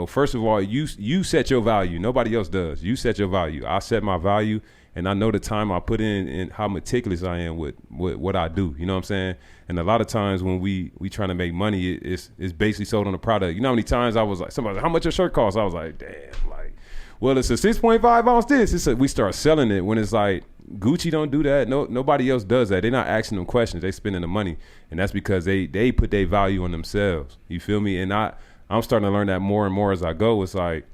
first of all, you set your value. Nobody else does. You set your value. I set my value, and I know the time I put in and how meticulous I am with what I do. You know what I'm saying? And a lot of times when we trying to make money, it's basically sold on the product. You know how many times I was like, somebody was like, how much your shirt cost? I was like, damn, like, well, it's a 6.5 ounce this. We start selling it when it's like, Gucci don't do that. No, nobody else does that. They're not asking them questions. They spending the money, and that's because they put their value on themselves. You feel me? And I'm starting to learn that more and more as I go. It's like,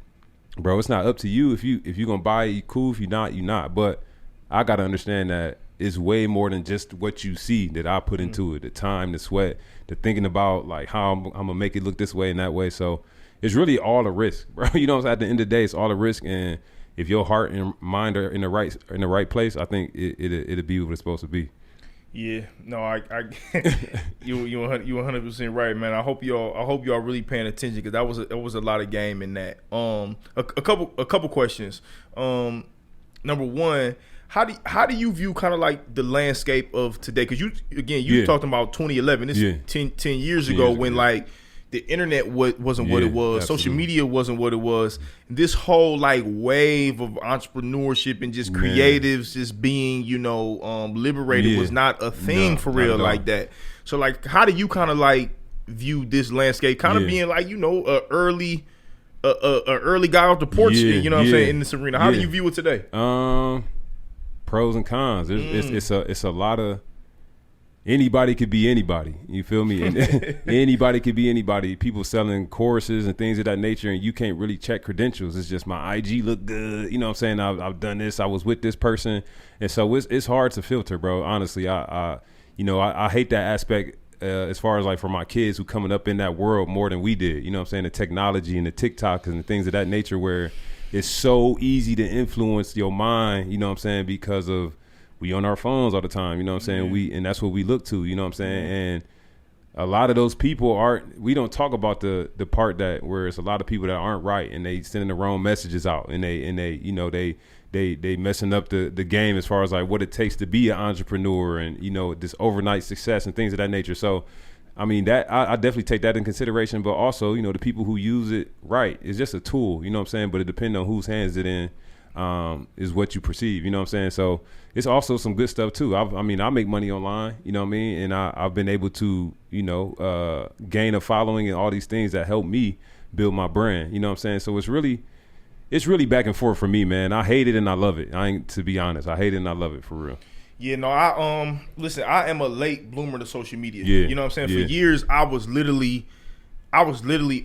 bro, it's not up to you. If you gonna buy it, you cool. If you not, you not. But I gotta understand that it's way more than just what you see that I put into it. The time, the sweat, the thinking about like how I'm gonna make it look this way and that way. So it's really all a risk, bro. You know, at the end of the day, it's all a risk. And if your heart and mind are in the right place, I think it'll be what it's supposed to be. Yeah, no, I you 100% right, man. I hope y'all really paying attention, because that was a lot of game in that. A couple questions. Number one, how do you view kind of like the landscape of today? Because you talking about 2011. This is 10 years ago when like the internet wasn't what it was. Absolutely. Social media wasn't what it was. This whole like wave of entrepreneurship and just creatives just being, liberated was not a thing for real like that. So like, how do you kind of like view this landscape? Kind of being like, a early guy off the porch, what I'm saying, in this arena. How do you view it today? Pros and cons. It's a lot of. Anybody could be anybody. You feel me? And anybody could be anybody. People selling courses and things of that nature, and you can't really check credentials. It's just my IG look good. You know what I'm saying? I've done this. I was with this person, and so it's hard to filter, bro. Honestly, I hate that aspect as far as like for my kids who coming up in that world more than we did. You know what I'm saying? The technology and the TikTok and the things of that nature, where it's so easy to influence your mind. You know what I'm saying? Because of we on our phones all the time, you know what I'm saying? And that's what we look to, you know what I'm saying? And a lot of those people we don't talk about the part that where it's a lot of people that aren't right, and they sending the wrong messages out, and they messing up the game as far as like what it takes to be an entrepreneur, and this overnight success and things of that nature. So I mean, that I definitely take that in consideration, but also, the people who use it right, it's just a tool, you know what I'm saying? But it depends on whose hands it in. Is what you perceive, you know what I'm saying? So it's also some good stuff too. I make money online, you know what I mean? And I've been able to, gain a following and all these things that help me build my brand, you know what I'm saying? So it's really back and forth for me, man. I hate it and I love it. To be honest, I hate it and I love it for real. Yeah, no, listen, I am a late bloomer to social media. Yeah, you know what I'm saying? For years, I was literally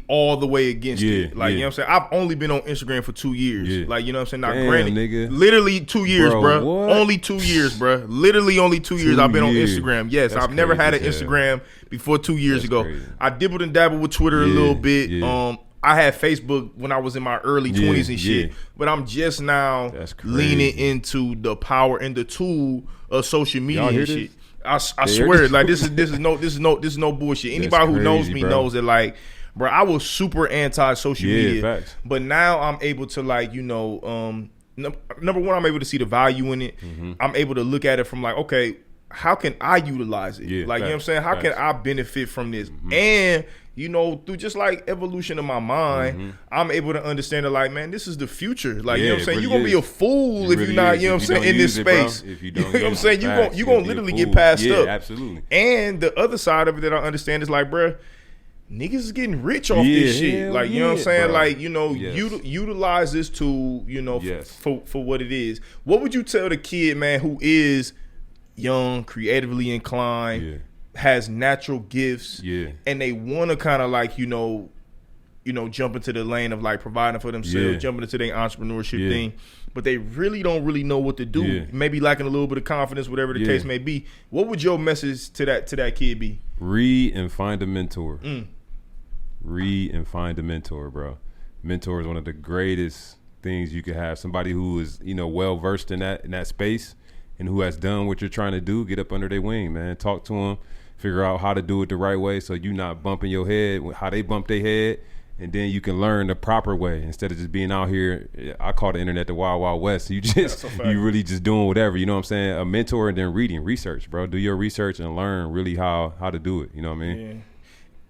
all the way against it. Like, you know what I'm saying? I've only been on Instagram for 2 years. Yeah. Like, you know what I'm saying? Now, granted, nigga. Literally 2 years, bro. Only 2 years, bro. Literally only 2 years I've been on Instagram. Yes, I've never had an Instagram before 2 years ago. Crazy. I dibbled and dabbled with Twitter a little bit. Yeah. I had Facebook when I was in my early 20s and shit. But I'm just now leaning into the power and the tool of social media and shit. I swear, like this is no bullshit. Anybody who knows me knows that, like, bro, I was super anti social media, facts. But now I'm able to, like, number one, I'm able to see the value in it. Mm-hmm. I'm able to look at it from like, okay, how can I utilize it? Like, facts. You know what I'm saying? How can I benefit from this? Mm-hmm. And you know, through just like evolution of my mind, I'm able to understand that, like, man, this is the future. Like, you know what I'm saying? You're going to be a fool if you're not, you know what I'm saying, in this space. If you know don't what I'm saying? You're going to literally get passed up. Absolutely. And the other side of it that I understand is like, bruh, niggas is getting rich off this shit. Like, you know what I'm saying? Bro. Like, you know, utilize this tool, you know, for what it is. What would you tell the kid, man, who is young, creatively inclined, has natural gifts, and they want to kind of like, you know, jump into the lane of like providing for themselves, jumping into their entrepreneurship thing, but they really don't know what to do. Maybe lacking a little bit of confidence, whatever the case may be. What would your message to that kid be? Read and find a mentor. Read and find a mentor, bro. Mentor is one of the greatest things you could have. Somebody who is, you know, well versed in that space and who has done what you're trying to do. Get up under their wing, man. Talk to them. Figure out how to do it the right way so you're not bumping your head, how they bump their head, and then you can learn the proper way instead of just being out here. I call the internet the wild, wild west. You really just doing whatever, you know what I'm saying? A mentor and then research, bro. Do your research and learn really how to do it, you know what I mean?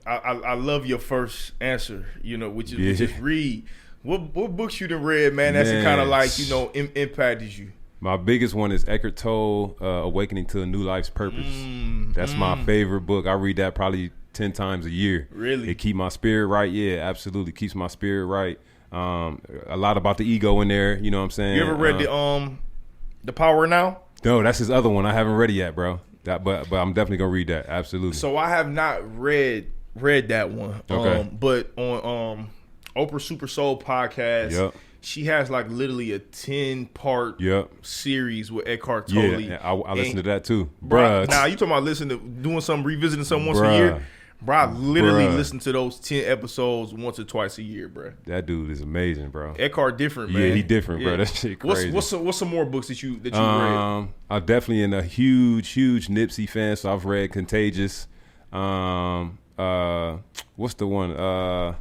Yeah. I love your first answer, you know, which is read. What books you done read, man, that's kind of like, you know, impacted you? My biggest one is Eckhart Tolle, Awakening to a New Life's Purpose. That's my favorite book. I read that probably 10 times a year. Really? It keep my spirit right. Yeah, absolutely. Keeps my spirit right. A lot about the ego in there, you know what I'm saying? You ever read The Power Now? No, that's his other one. I haven't read it yet, bro. But I'm definitely going to read that. Absolutely. So I have not read that one. Okay. But on Oprah Super Soul podcast, she has like literally a 10-part series with Eckhart Tolle. Yeah, I listen to that too. Bruh. Now, you talking about doing something, revisiting something once a year? Bro, I literally listen to those 10 episodes once or twice a year, bro. That dude is amazing, bro. Eckhart different, man. Yeah, he different, bro. That shit crazy. What's some more books that you read? I'm definitely a huge Nipsey fan, so I've read Contagious. What's the one?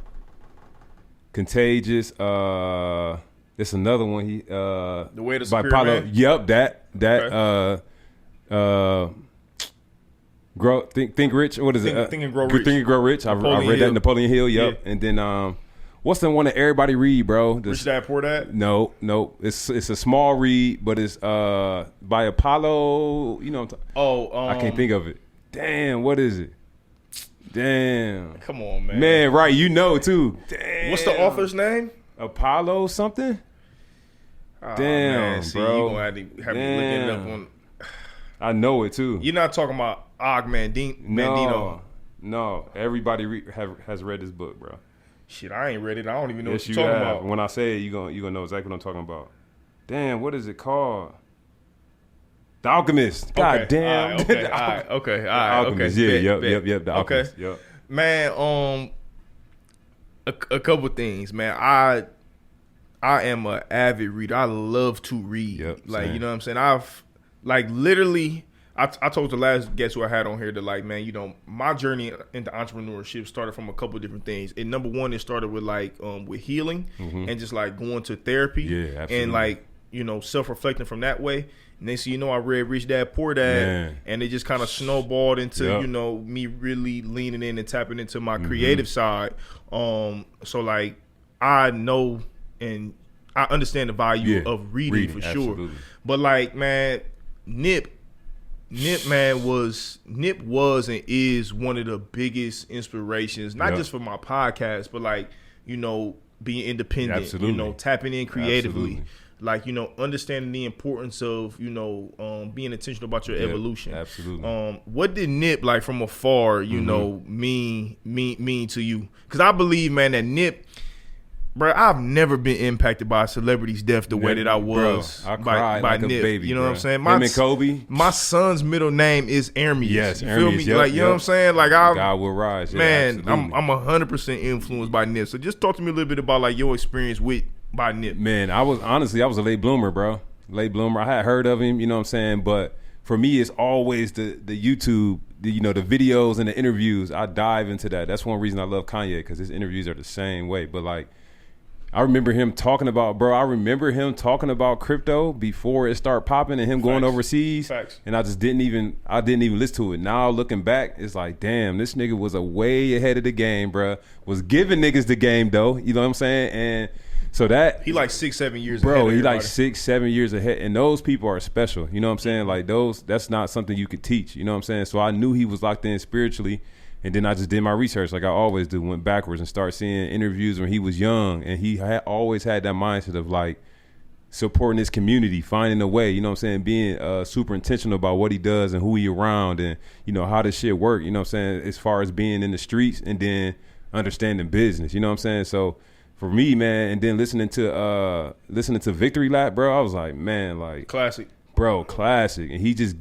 Contagious. There's another one. The Way to Superior Man? Yep, that. Okay. Think Rich. What is it? Think and Grow Rich. Think and Grow Rich. I read that in Napoleon Hill. Yep. Yeah. And then what's the one that everybody read, bro? Rich Dad Poor Dad? No. It's a small read, but it's by Apollo. You know. I can't think of it. Damn, what is it? Damn. Come on, man. Man, right, you know too. Damn. What's the author's name? Apollo something? Oh, damn, man. See, bro. You gonna have me looking it up on. I know it too. You're not talking about Og Mandino. No. Everybody has read this book, bro. Shit, I ain't read it. I don't even know what you're talking talking about. When I say it, you gonna know exactly what I'm talking about. Damn, what is it called? The Alchemist. God damn. Okay. The Alchemist. Yep. The Alchemist. Okay. Yep. Man, a couple things, man. I am an avid reader. I love to read. Yep, like, same. you know what I'm saying? I've like literally I told the last guest who I had on here that, like, man, you know, my journey into entrepreneurship started from a couple of different things. And number one, it started with like with healing and just like going to therapy. Yeah, absolutely. And like, you know, self-reflecting from that way. And then, so, you know, I read Rich Dad Poor Dad, and it just kind of snowballed into, you know, me really leaning in and tapping into my creative side. So, like, I know and I understand the value of reading for sure. Absolutely. But, like, man, Nip was and is one of the biggest inspirations, not just for my podcast, but, like, you know, being independent, you know, tapping in creatively. Like, you know, understanding the importance of, you know, being intentional about your evolution. Absolutely. What did Nip, like, from afar, you know, mean to you? Because I believe, man, that Nip, bro, I've never been impacted by a celebrity's death the way that I was. Bro, I cried like Nip. a baby. You know what I'm saying? Him and Kobe. My son's middle name is Ermias. Yes, you feel me? Yep, like, you know what I'm saying? Like, God will rise. Man, I'm 100% influenced by Nip. So just talk to me a little bit about, like, your experience by Nip. Man, I was a late bloomer, bro. Late bloomer. I had heard of him, you know what I'm saying? But for me, it's always the YouTube, the videos and the interviews. I dive into that. That's one reason I love Kanye, because his interviews are the same way. But, like, I remember him talking about crypto before it started popping and him going overseas. Facts. And I didn't even listen to it. Now looking back, it's like, damn, this nigga was a way ahead of the game, bro. Was giving niggas the game though. You know what I'm saying? And so that he like 6-7 years bro, ahead of he like everybody. 6-7 years ahead. And those people are special. You know what I'm saying? Like that's not something you could teach. You know what I'm saying? So I knew he was locked in spiritually. And then I just did my research like I always do, went backwards and started seeing interviews when he was young. And he had always had that mindset of like supporting his community, finding a way, you know what I'm saying, being super intentional about what he does and who he around and, you know, how this shit work, you know what I'm saying, as far as being in the streets and then understanding business, you know what I'm saying? So for me, man, and then listening to Victory Lap, bro, I was like, man, like Classic. Bro, classic. And he just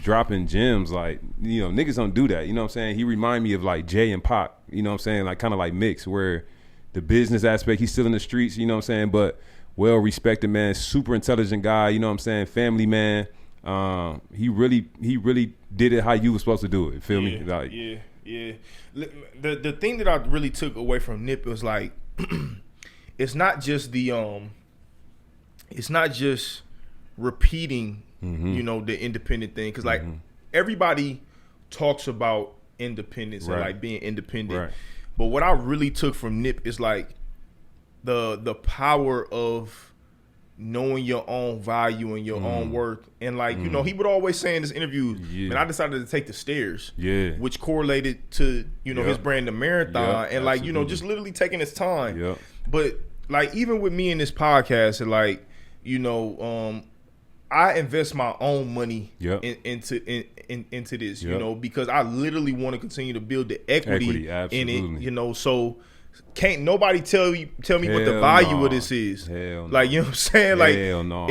dropping gems. Like, you know, niggas don't do that. You know what I'm saying? He remind me of like Jay and Pac, you know what I'm saying? Like kind of like mix where the business aspect, he's still in the streets, you know what I'm saying? But well respected, man, super intelligent guy, you know what I'm saying? Family man. He really did it how you were supposed to do it. Feel me? Like, yeah. The thing that I really took away from Nip was like it's not just repeating, you know, the independent thing, because like everybody talks about independence and like being independent, but what I really took from Nip is like the power of knowing your own value and your own worth. And like, you know, he would always say in his interviews, man, I decided to take the stairs, which correlated to, you know, his brand, the Marathon, and like, you know, just literally taking his time. But like, even with me in this podcast, and like, you know, I invest my own money into this, you know, because I literally want to continue to build the equity in it, you know. So can't nobody tell me what the value of this is. Hell like, you know what I'm saying? Like, no.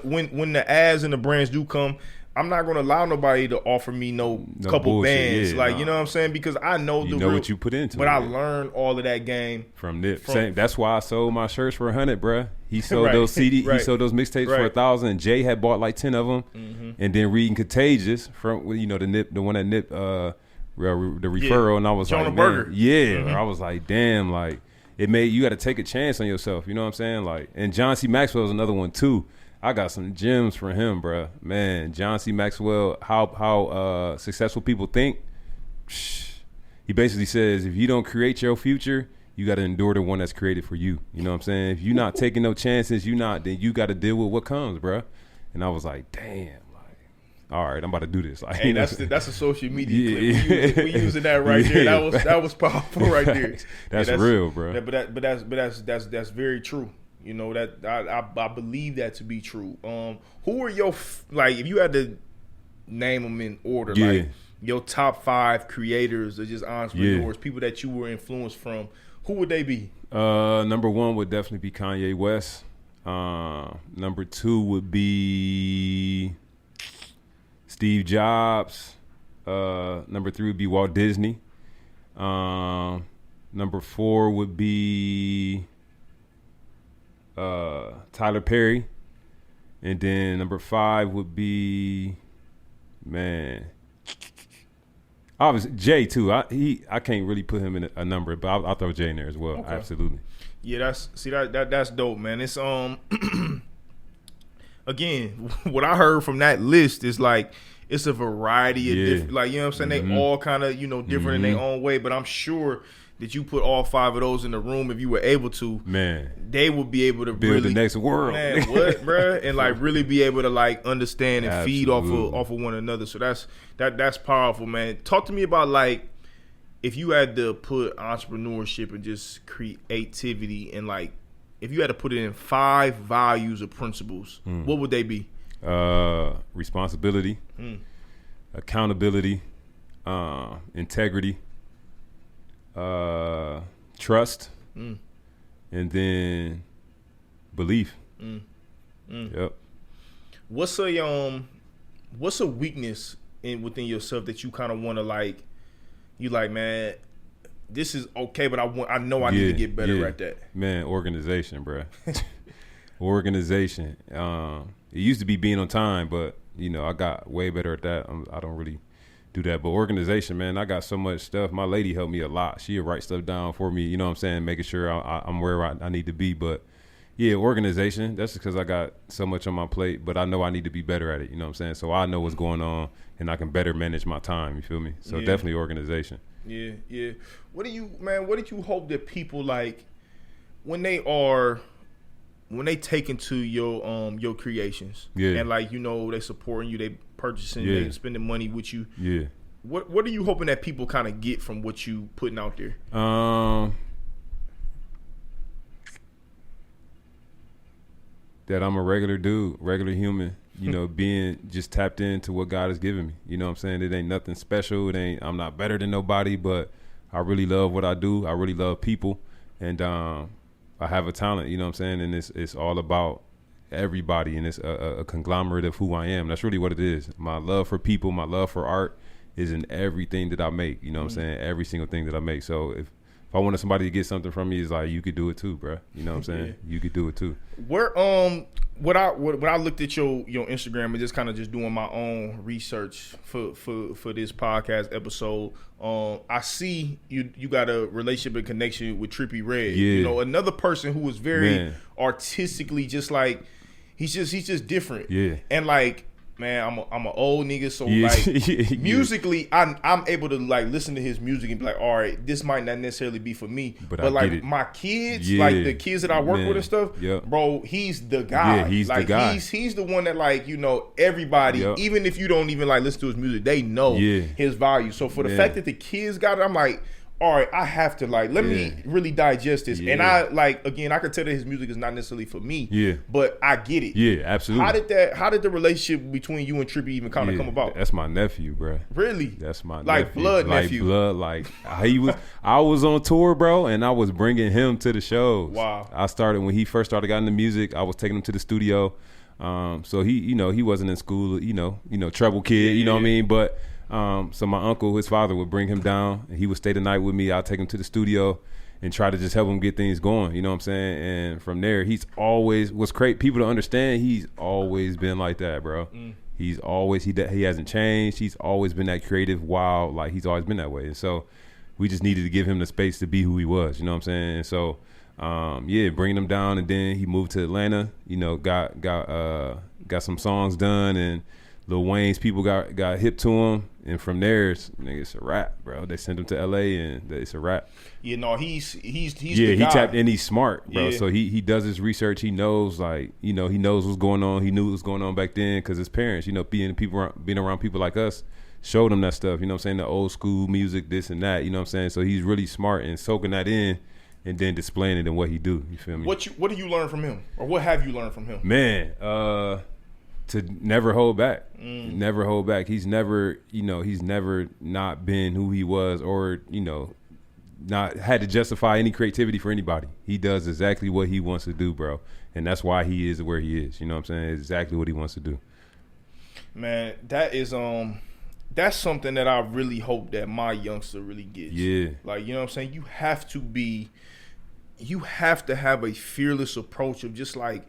when the ads and the brands do come, I'm not gonna allow nobody to offer me no couple bullshit. bands, like, you know what I'm saying? Because I know what you put into but it. I learned all of that game from Nip. Same. That's why I sold my shirts for $100, bruh. He sold those CD, he sold those mixtapes for $1,000. And Jay had bought like 10 of them, and then reading Contagious from, you know, the one that Nip the referral, and I was Jonah like, Berger. man, I was like, damn, like it made you got to take a chance on yourself. You know what I'm saying? Like, and John C. Maxwell is another one too. I got some gems for him, bruh. Man, John C. Maxwell, how successful people think. He basically says, if you don't create your future, you got to endure the one that's created for you. You know what I'm saying? If you're not taking no chances, then you got to deal with what comes, bruh. And I was like, damn, like, all right, I'm about to do this. Like, hey, that's a social media clip. We using that right there. That was powerful right there. that's real, bro. But that's very true. You know, that I believe that to be true. Who are your like, if you had to name them in order, like your top 5 creators or just entrepreneurs, people that you were influenced from, who would they be? Number 1 would definitely be Kanye West. Number 2 would be Steve Jobs. Number 3 would be Walt Disney. Number 4 would be Tyler Perry, and then number 5 would be, man, obviously Jay too. I can't really put him in a number, but I'll throw Jay in there as well. Okay. Absolutely. Yeah, that's dope, man. It's again, what I heard from that list is like it's a variety of different, like, you know what I'm saying. They all kind of, you know, different in their own way, but I'm sure that you put all 5 of those in the room, if you were able to, man, they would be able to build really, the next world, man, what, bro, and like really be able to like understand and feed off of one another. So that's powerful, man. Talk to me about like, if you had to put entrepreneurship and just creativity and like, if you had to put it in 5 values or principles, what would they be? Responsibility, accountability, integrity, trust, and then belief. Yep. What's a weakness within yourself that you kind of want to like? You like, man, this is okay, but I know I need to get better at that. Man, organization, bro. Organization. It used to be being on time, but you know I got way better at that. I don't really do that. But organization, man, I got so much stuff. My lady helped me a lot. She'll write stuff down for me, you know what I'm saying, making sure I'm where I need to be. But yeah, organization, that's because I got so much on my plate, but I know I need to be better at it, you know what I'm saying? So I know what's going on and I can better manage my time, you feel me? So definitely organization. Yeah. What did you hope that people like when they take into your creations and like, you know, they supporting you, they purchasing, they spending money with you. Yeah. What are you hoping that people kind of get from what you putting out there? That I'm a regular dude, regular human, you know, being just tapped into what God has given me. You know what I'm saying? It ain't nothing special. I'm not better than nobody, but I really love what I do. I really love people. And I have a talent, you know what I'm saying? And it's all about everybody, and it's a conglomerate of who I am. That's really what it is. My love for people, my love for art is in everything that I make, you know what I'm saying? Every single thing that I make. So if I wanted somebody to get something from me, it's like, you could do it too, bro. You know what I'm saying? You could do it too. Where when I looked at your Instagram and just kind of just doing my own research for this podcast episode, I see you got a relationship and connection with Trippie Redd. Yeah. You know, another person who was very artistically just like he's just different. Yeah. And like, man, I'm an old nigga, so like musically, I'm able to like listen to his music and be like, all right, this might not necessarily be for me, but like my kids, like the kids that I work with and stuff, bro, he's the guy. Yeah, he's like, the guy. He's the one that like, you know, everybody, even if you don't even like listen to his music, they know his value. So for the fact that the kids got it, I'm like, all right, I have to like let me really digest this. And I like, again, I could tell that his music is not necessarily for me. But I get it. Yeah, absolutely. How did the relationship between you and Trippie even kind of come about? That's my nephew, bro. Really? That's my like nephew. Blood like nephew. Blood, like I was on tour, bro, and I was bringing him to the shows. Wow. I started when he first started getting into music. I was taking him to the studio. So he wasn't in school, you know, trouble kid, you know what I mean? But so my uncle, his father, would bring him down, and he would stay the night with me. I'd take him to the studio and try to just help him get things going, you know what I'm saying? And from there, he's always, what's great, people to understand, he's always been like that, bro. He's always, he hasn't changed. He's always been that creative, wild, like he's always been that way. And so we just needed to give him the space to be who he was, you know what I'm saying? And so, bringing him down, and then he moved to Atlanta, you know, got some songs done, and Lil Wayne's people got hip to him, and from there, it's a rap, bro. They sent him to LA, and it's a rap. You know, he's the guy. He tapped in. He's smart, bro. So he does his research. He knows, like, you know, he knows what's going on. He knew what was going on back then because his parents, you know, being around people like us, showed him that stuff. You know what I'm saying? The old school music, this and that. You know what I'm saying? So he's really smart and soaking that in, and then displaying it in what he do. You feel me? What do you learn from him, or what have you learned from him? Man, to never hold back. Never hold back. He's never not been who he was, or, you know, not had to justify any creativity for anybody. He does exactly what he wants to do, bro. And that's why he is where he is. You know what I'm saying? It's exactly what he wants to do. Man, that is that's something that I really hope that my youngster really gets. Yeah. Like, you know what I'm saying? You have to have a fearless approach of just like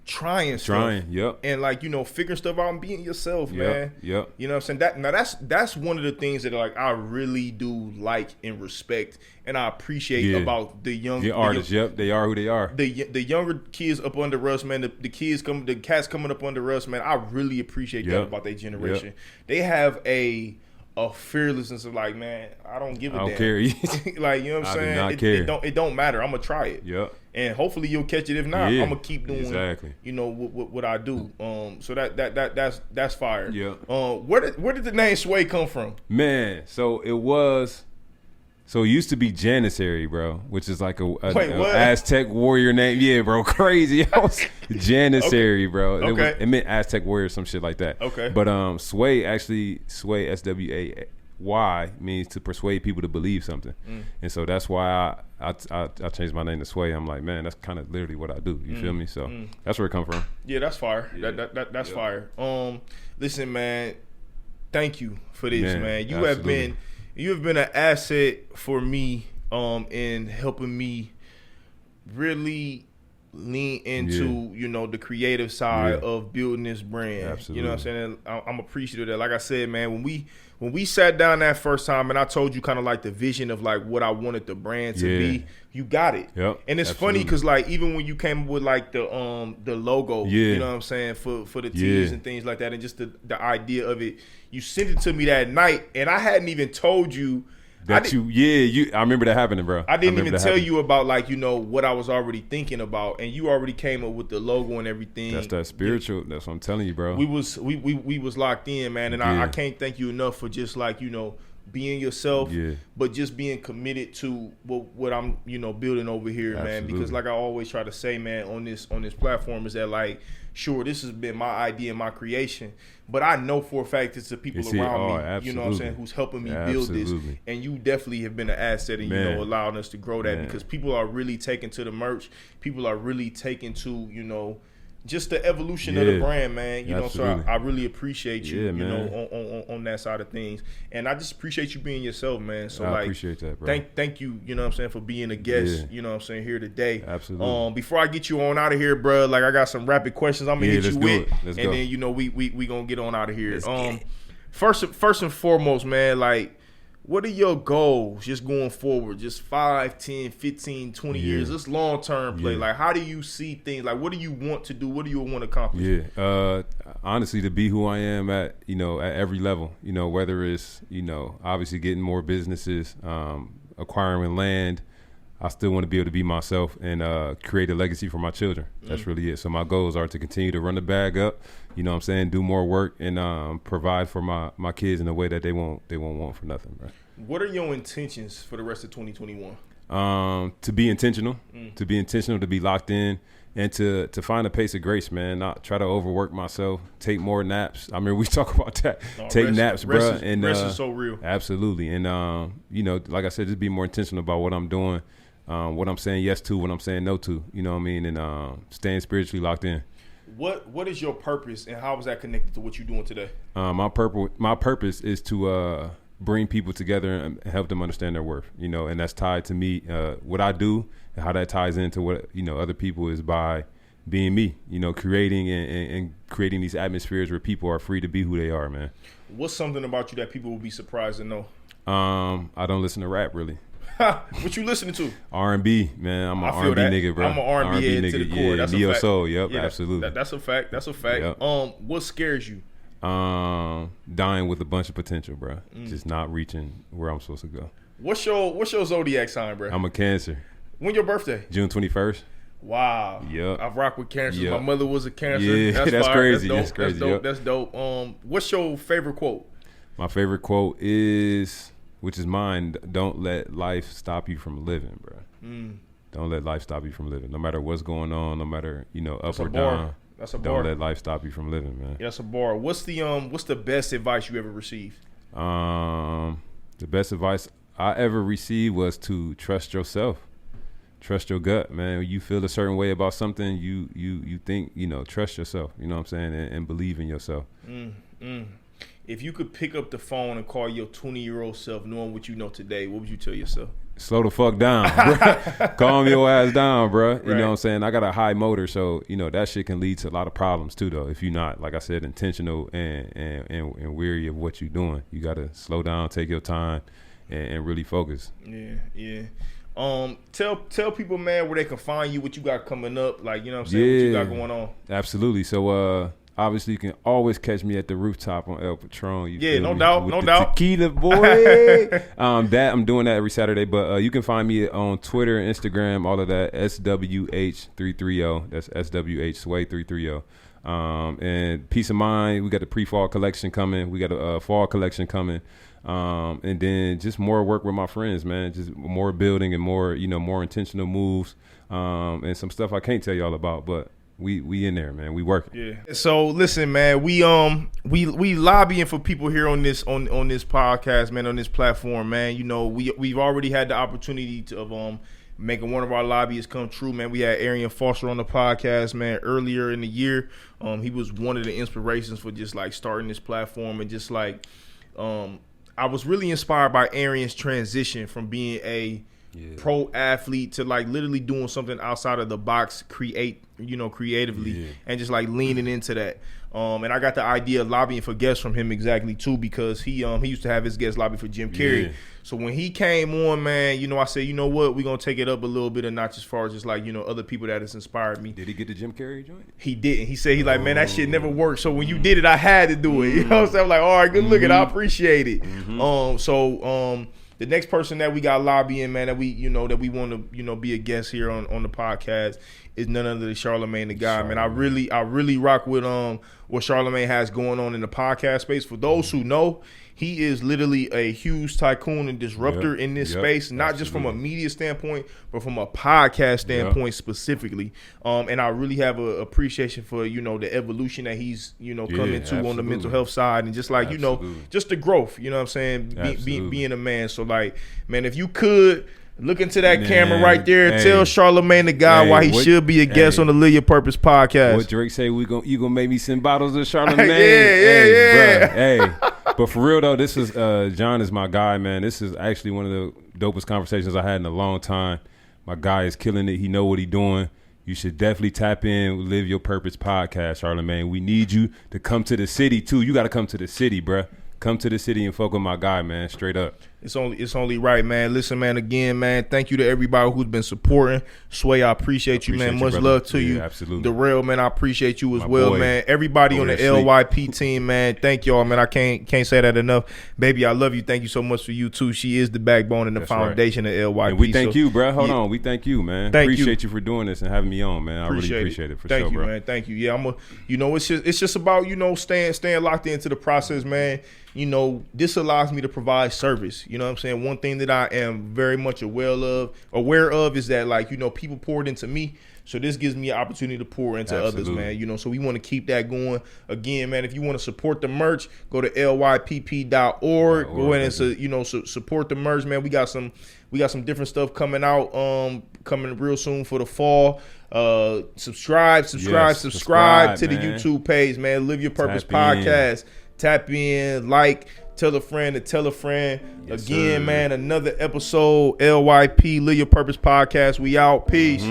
trying stuff. Yep. And like, you know, figuring stuff out and being yourself, man. Yep. You know what I'm saying? That's one of the things that like I really do like and respect, and I appreciate about the young artists. They are who they are. The younger kids up under us, man. The cats coming up under us, man. I really appreciate that about their generation. They have a fearlessness of like, man, I don't give a damn. I don't care. Like, you know what I'm saying? I do not care. It don't matter. I'm gonna try it. Yep. And hopefully you'll catch it. If not, I'm gonna keep doing you know what I do. So that's fire. Yeah. Where did the name Sway come from? Man, so it used to be Janissary, bro, which is like a Aztec warrior name. Yeah, bro, crazy. I was Janissary, bro. Okay. It meant Aztec warrior, some shit like that. Okay. But Sway, SWAY, means to persuade people to believe something. And so that's why I changed my name to Sway. I'm like, man, that's kind of literally what I do. You feel me? So that's where it come from. Yeah, that's fire. Yeah. That's fire. Listen, man, thank you for this, man. You absolutely. have been an asset for me in helping me really lean into, you know, the creative side of building this brand. Absolutely. You know what I'm saying? I'm appreciative of that. Like I said, man, when we sat down that first time and I told you kind of like the vision of like what I wanted the brand to be, you got it. Yep. And it's funny because like even when you came up with like the logo, you know what I'm saying, for the tees and things like that, and just the idea of it, you sent it to me that night and I hadn't even told you I remember that happening, bro. I didn't even tell you about like, you know, what I was already thinking about, and you already came up with the logo and everything. That's that spiritual. That's what I'm telling you, bro. We was locked in, man, and I can't thank you enough for just like, you know, being yourself, but just being committed to what I'm, you know, building over here, man. Because like I always try to say, man, on this platform is that like, sure, this has been my idea and my creation, but I know for a fact it's the people around me, you know what I'm saying, who's helping me build this. And you definitely have been an asset and, you know, allowing us to grow that because people are really taking to the merch. People are really taking to, you know, just the evolution of the brand, man. You know, so I really appreciate you, you know, on that side of things. And I just appreciate you being yourself, man. So I appreciate that, bro. Thank you, you know what I'm saying, for being a guest, you know what I'm saying, here today. Absolutely. Before I get you on out of here, bro, like I got some rapid questions I'm gonna hit you with. And then, you know, we gonna get on out of here. First and foremost, man, like, what are your goals just going forward? Just 5, 10, 15, 20 years. This long-term play. Like, how do you see things? Like, what do you want to do? What do you want to accomplish? Honestly, to be who I am at, you know, at every level, you know, whether it's, you know, obviously getting more businesses, acquiring land, I still want to be able to be myself and create a legacy for my children. That's really it. So my goals are to continue to run the bag up, you know what I'm saying, do more work and provide for my kids in a way that they won't want for nothing, bro. What are your intentions for the rest of 2021? To be intentional, to be locked in, and to find a pace of grace, man. Not try to overwork myself, take more naps. I mean, we talk about that. Take naps, bro. And rest is so real. Absolutely. And, you know, like I said, just be more intentional about what I'm doing, what I'm saying yes to, what I'm saying no to, you know what I mean? And staying spiritually locked in. What is your purpose, and how is that connected to what you're doing today? My purpose is to bring people together and help them understand their worth, you know, and that's tied to me, what I do and how that ties into what, you know, other people is by being me, you know, creating and creating these atmospheres where people are free to be who they are, man. What's something about you that people will be surprised to know? I don't listen to rap, really. What you listening to? R&B, man. I'm an R&B nigga, bro. I'm an R&B head to the core. That's neo a fact. soul. Yep, absolutely. That's a fact. Yep. What scares you? Dying with a bunch of potential, bro. Just not reaching where I'm supposed to go. What's your zodiac sign, bro? I'm a Cancer. When your birthday? June 21st. Wow. Yep. I rock with Cancers. Yep. My mother was a Cancer. Yeah, that's crazy. That's crazy. That's dope. What's your favorite quote? My favorite quote is, which is mine, don't let life stop you from living, bro. Don't let life stop you from living. No matter what's going on, no matter, you know, up or down. That's a bar. Don't let life stop you from living, man. That's a bar. What's the best advice you ever received? The best advice I ever received was to trust yourself. Trust your gut, man. When you feel a certain way about something, you think, you know, trust yourself, you know what I'm saying, and believe in yourself. If you could pick up the phone and call your 20-year-old self, knowing what you know today, what would you tell yourself? Slow the fuck down, bro. Calm your ass down, bro. You know what I'm saying? I got a high motor, so, you know, that shit can lead to a lot of problems too, though. If you're not, like I said, intentional and weary of what you're doing, you got to slow down, take your time, and really focus. Yeah. Tell people, man, where they can find you, what you got coming up, like, you know what I'm saying, what you got going on. Absolutely. So, obviously, you can always catch me at the rooftop on El Patron. No doubt. Tequila, boy. I'm doing that every Saturday. But you can find me on Twitter and Instagram, all of that, SWH330. That's SWH Sway 330. And peace of mind, we got the pre-fall collection coming. We got a fall collection coming. And then just more work with my friends, man. Just more building and more, you know, more intentional moves. And some stuff I can't tell y'all about, but we in there, man. We working. Yeah. So listen, man, we lobbying for people here on this podcast, man, on this platform, man. You know, we've already had the opportunity of making one of our lobbyists come true, man. We had Arian Foster on the podcast, man, earlier in the year. He was one of the inspirations for just like starting this platform, and just like I was really inspired by Arian's transition from being a pro athlete to like literally doing something outside of the box, creatively, and just like leaning into that. And I got the idea of lobbying for guests from him exactly too, because he used to have his guest lobby for Jim Carrey. Yeah. So when he came on, man, I said, you know what, we're gonna take it up a little bit a notch as far as just like, other people that has inspired me. Did he get the Jim Carrey joint? He didn't. He said man, that shit never worked. So when you did it, I had to do it. You know what I'm saying? I'm like, all right, good looking. I appreciate it. The next person that we got lobbying, man, that we want to, be a guest here on the podcast is none other than Charlamagne the Guy, man. I really rock with what Charlamagne has going on in the podcast space. For those who know, he is literally a huge tycoon and disruptor in this space, not just from a media standpoint, but from a podcast standpoint specifically. And I really have an appreciation for, the evolution that he's, coming to on the mental health side, and just like, just the growth, you know what I'm saying? Being a man. So like, man, if you could look into that camera right there and tell Charlamagne the Guy why he should be a guest on the Live Your Purpose podcast. What Drake say, you gonna make me send bottles of Charlamagne? Yeah. But for real though, this is John is my guy, man. This is actually one of the dopest conversations I had in a long time. My guy is killing it. He know what he doing. You should definitely tap in with Live Your Purpose podcast, Charlamagne. We need you to come to the city too. You got to come to the city, bruh. Come to the city and fuck with my guy, man. Straight up. It's only right, man. Listen, man, again, man, thank you to everybody who's been supporting. Sway, I appreciate you, man. Much love to you. Absolutely. Darrell, man, I appreciate you as well, man. Everybody on the LYP team, man, thank y'all, man. I can't say that enough. Baby, I love you. Thank you so much for you, too. She is the backbone and the foundation of LYP. And we thank you, bro. Hold on. We thank you, man. Appreciate you for doing this and having me on, man. I really appreciate it for sure, bro. Thank you, man. Thank you. Yeah, it's just about, staying locked into the process, man. This allows me to provide service. You know what I'm saying? One thing that I am very much aware of is that, like, people poured into me. So this gives me an opportunity to pour into others, man. So we want to keep that going. Again, man, if you want to support the merch, go to lypp.org. Go ahead and support the merch, man. We got some different stuff coming out, coming real soon for the fall. Subscribe to the YouTube page, man. Live Your Purpose podcast. Tap in, like, tell a friend to tell a friend. Yes, again, man, another episode, LYP, Live Your Purpose podcast. We out. Peace.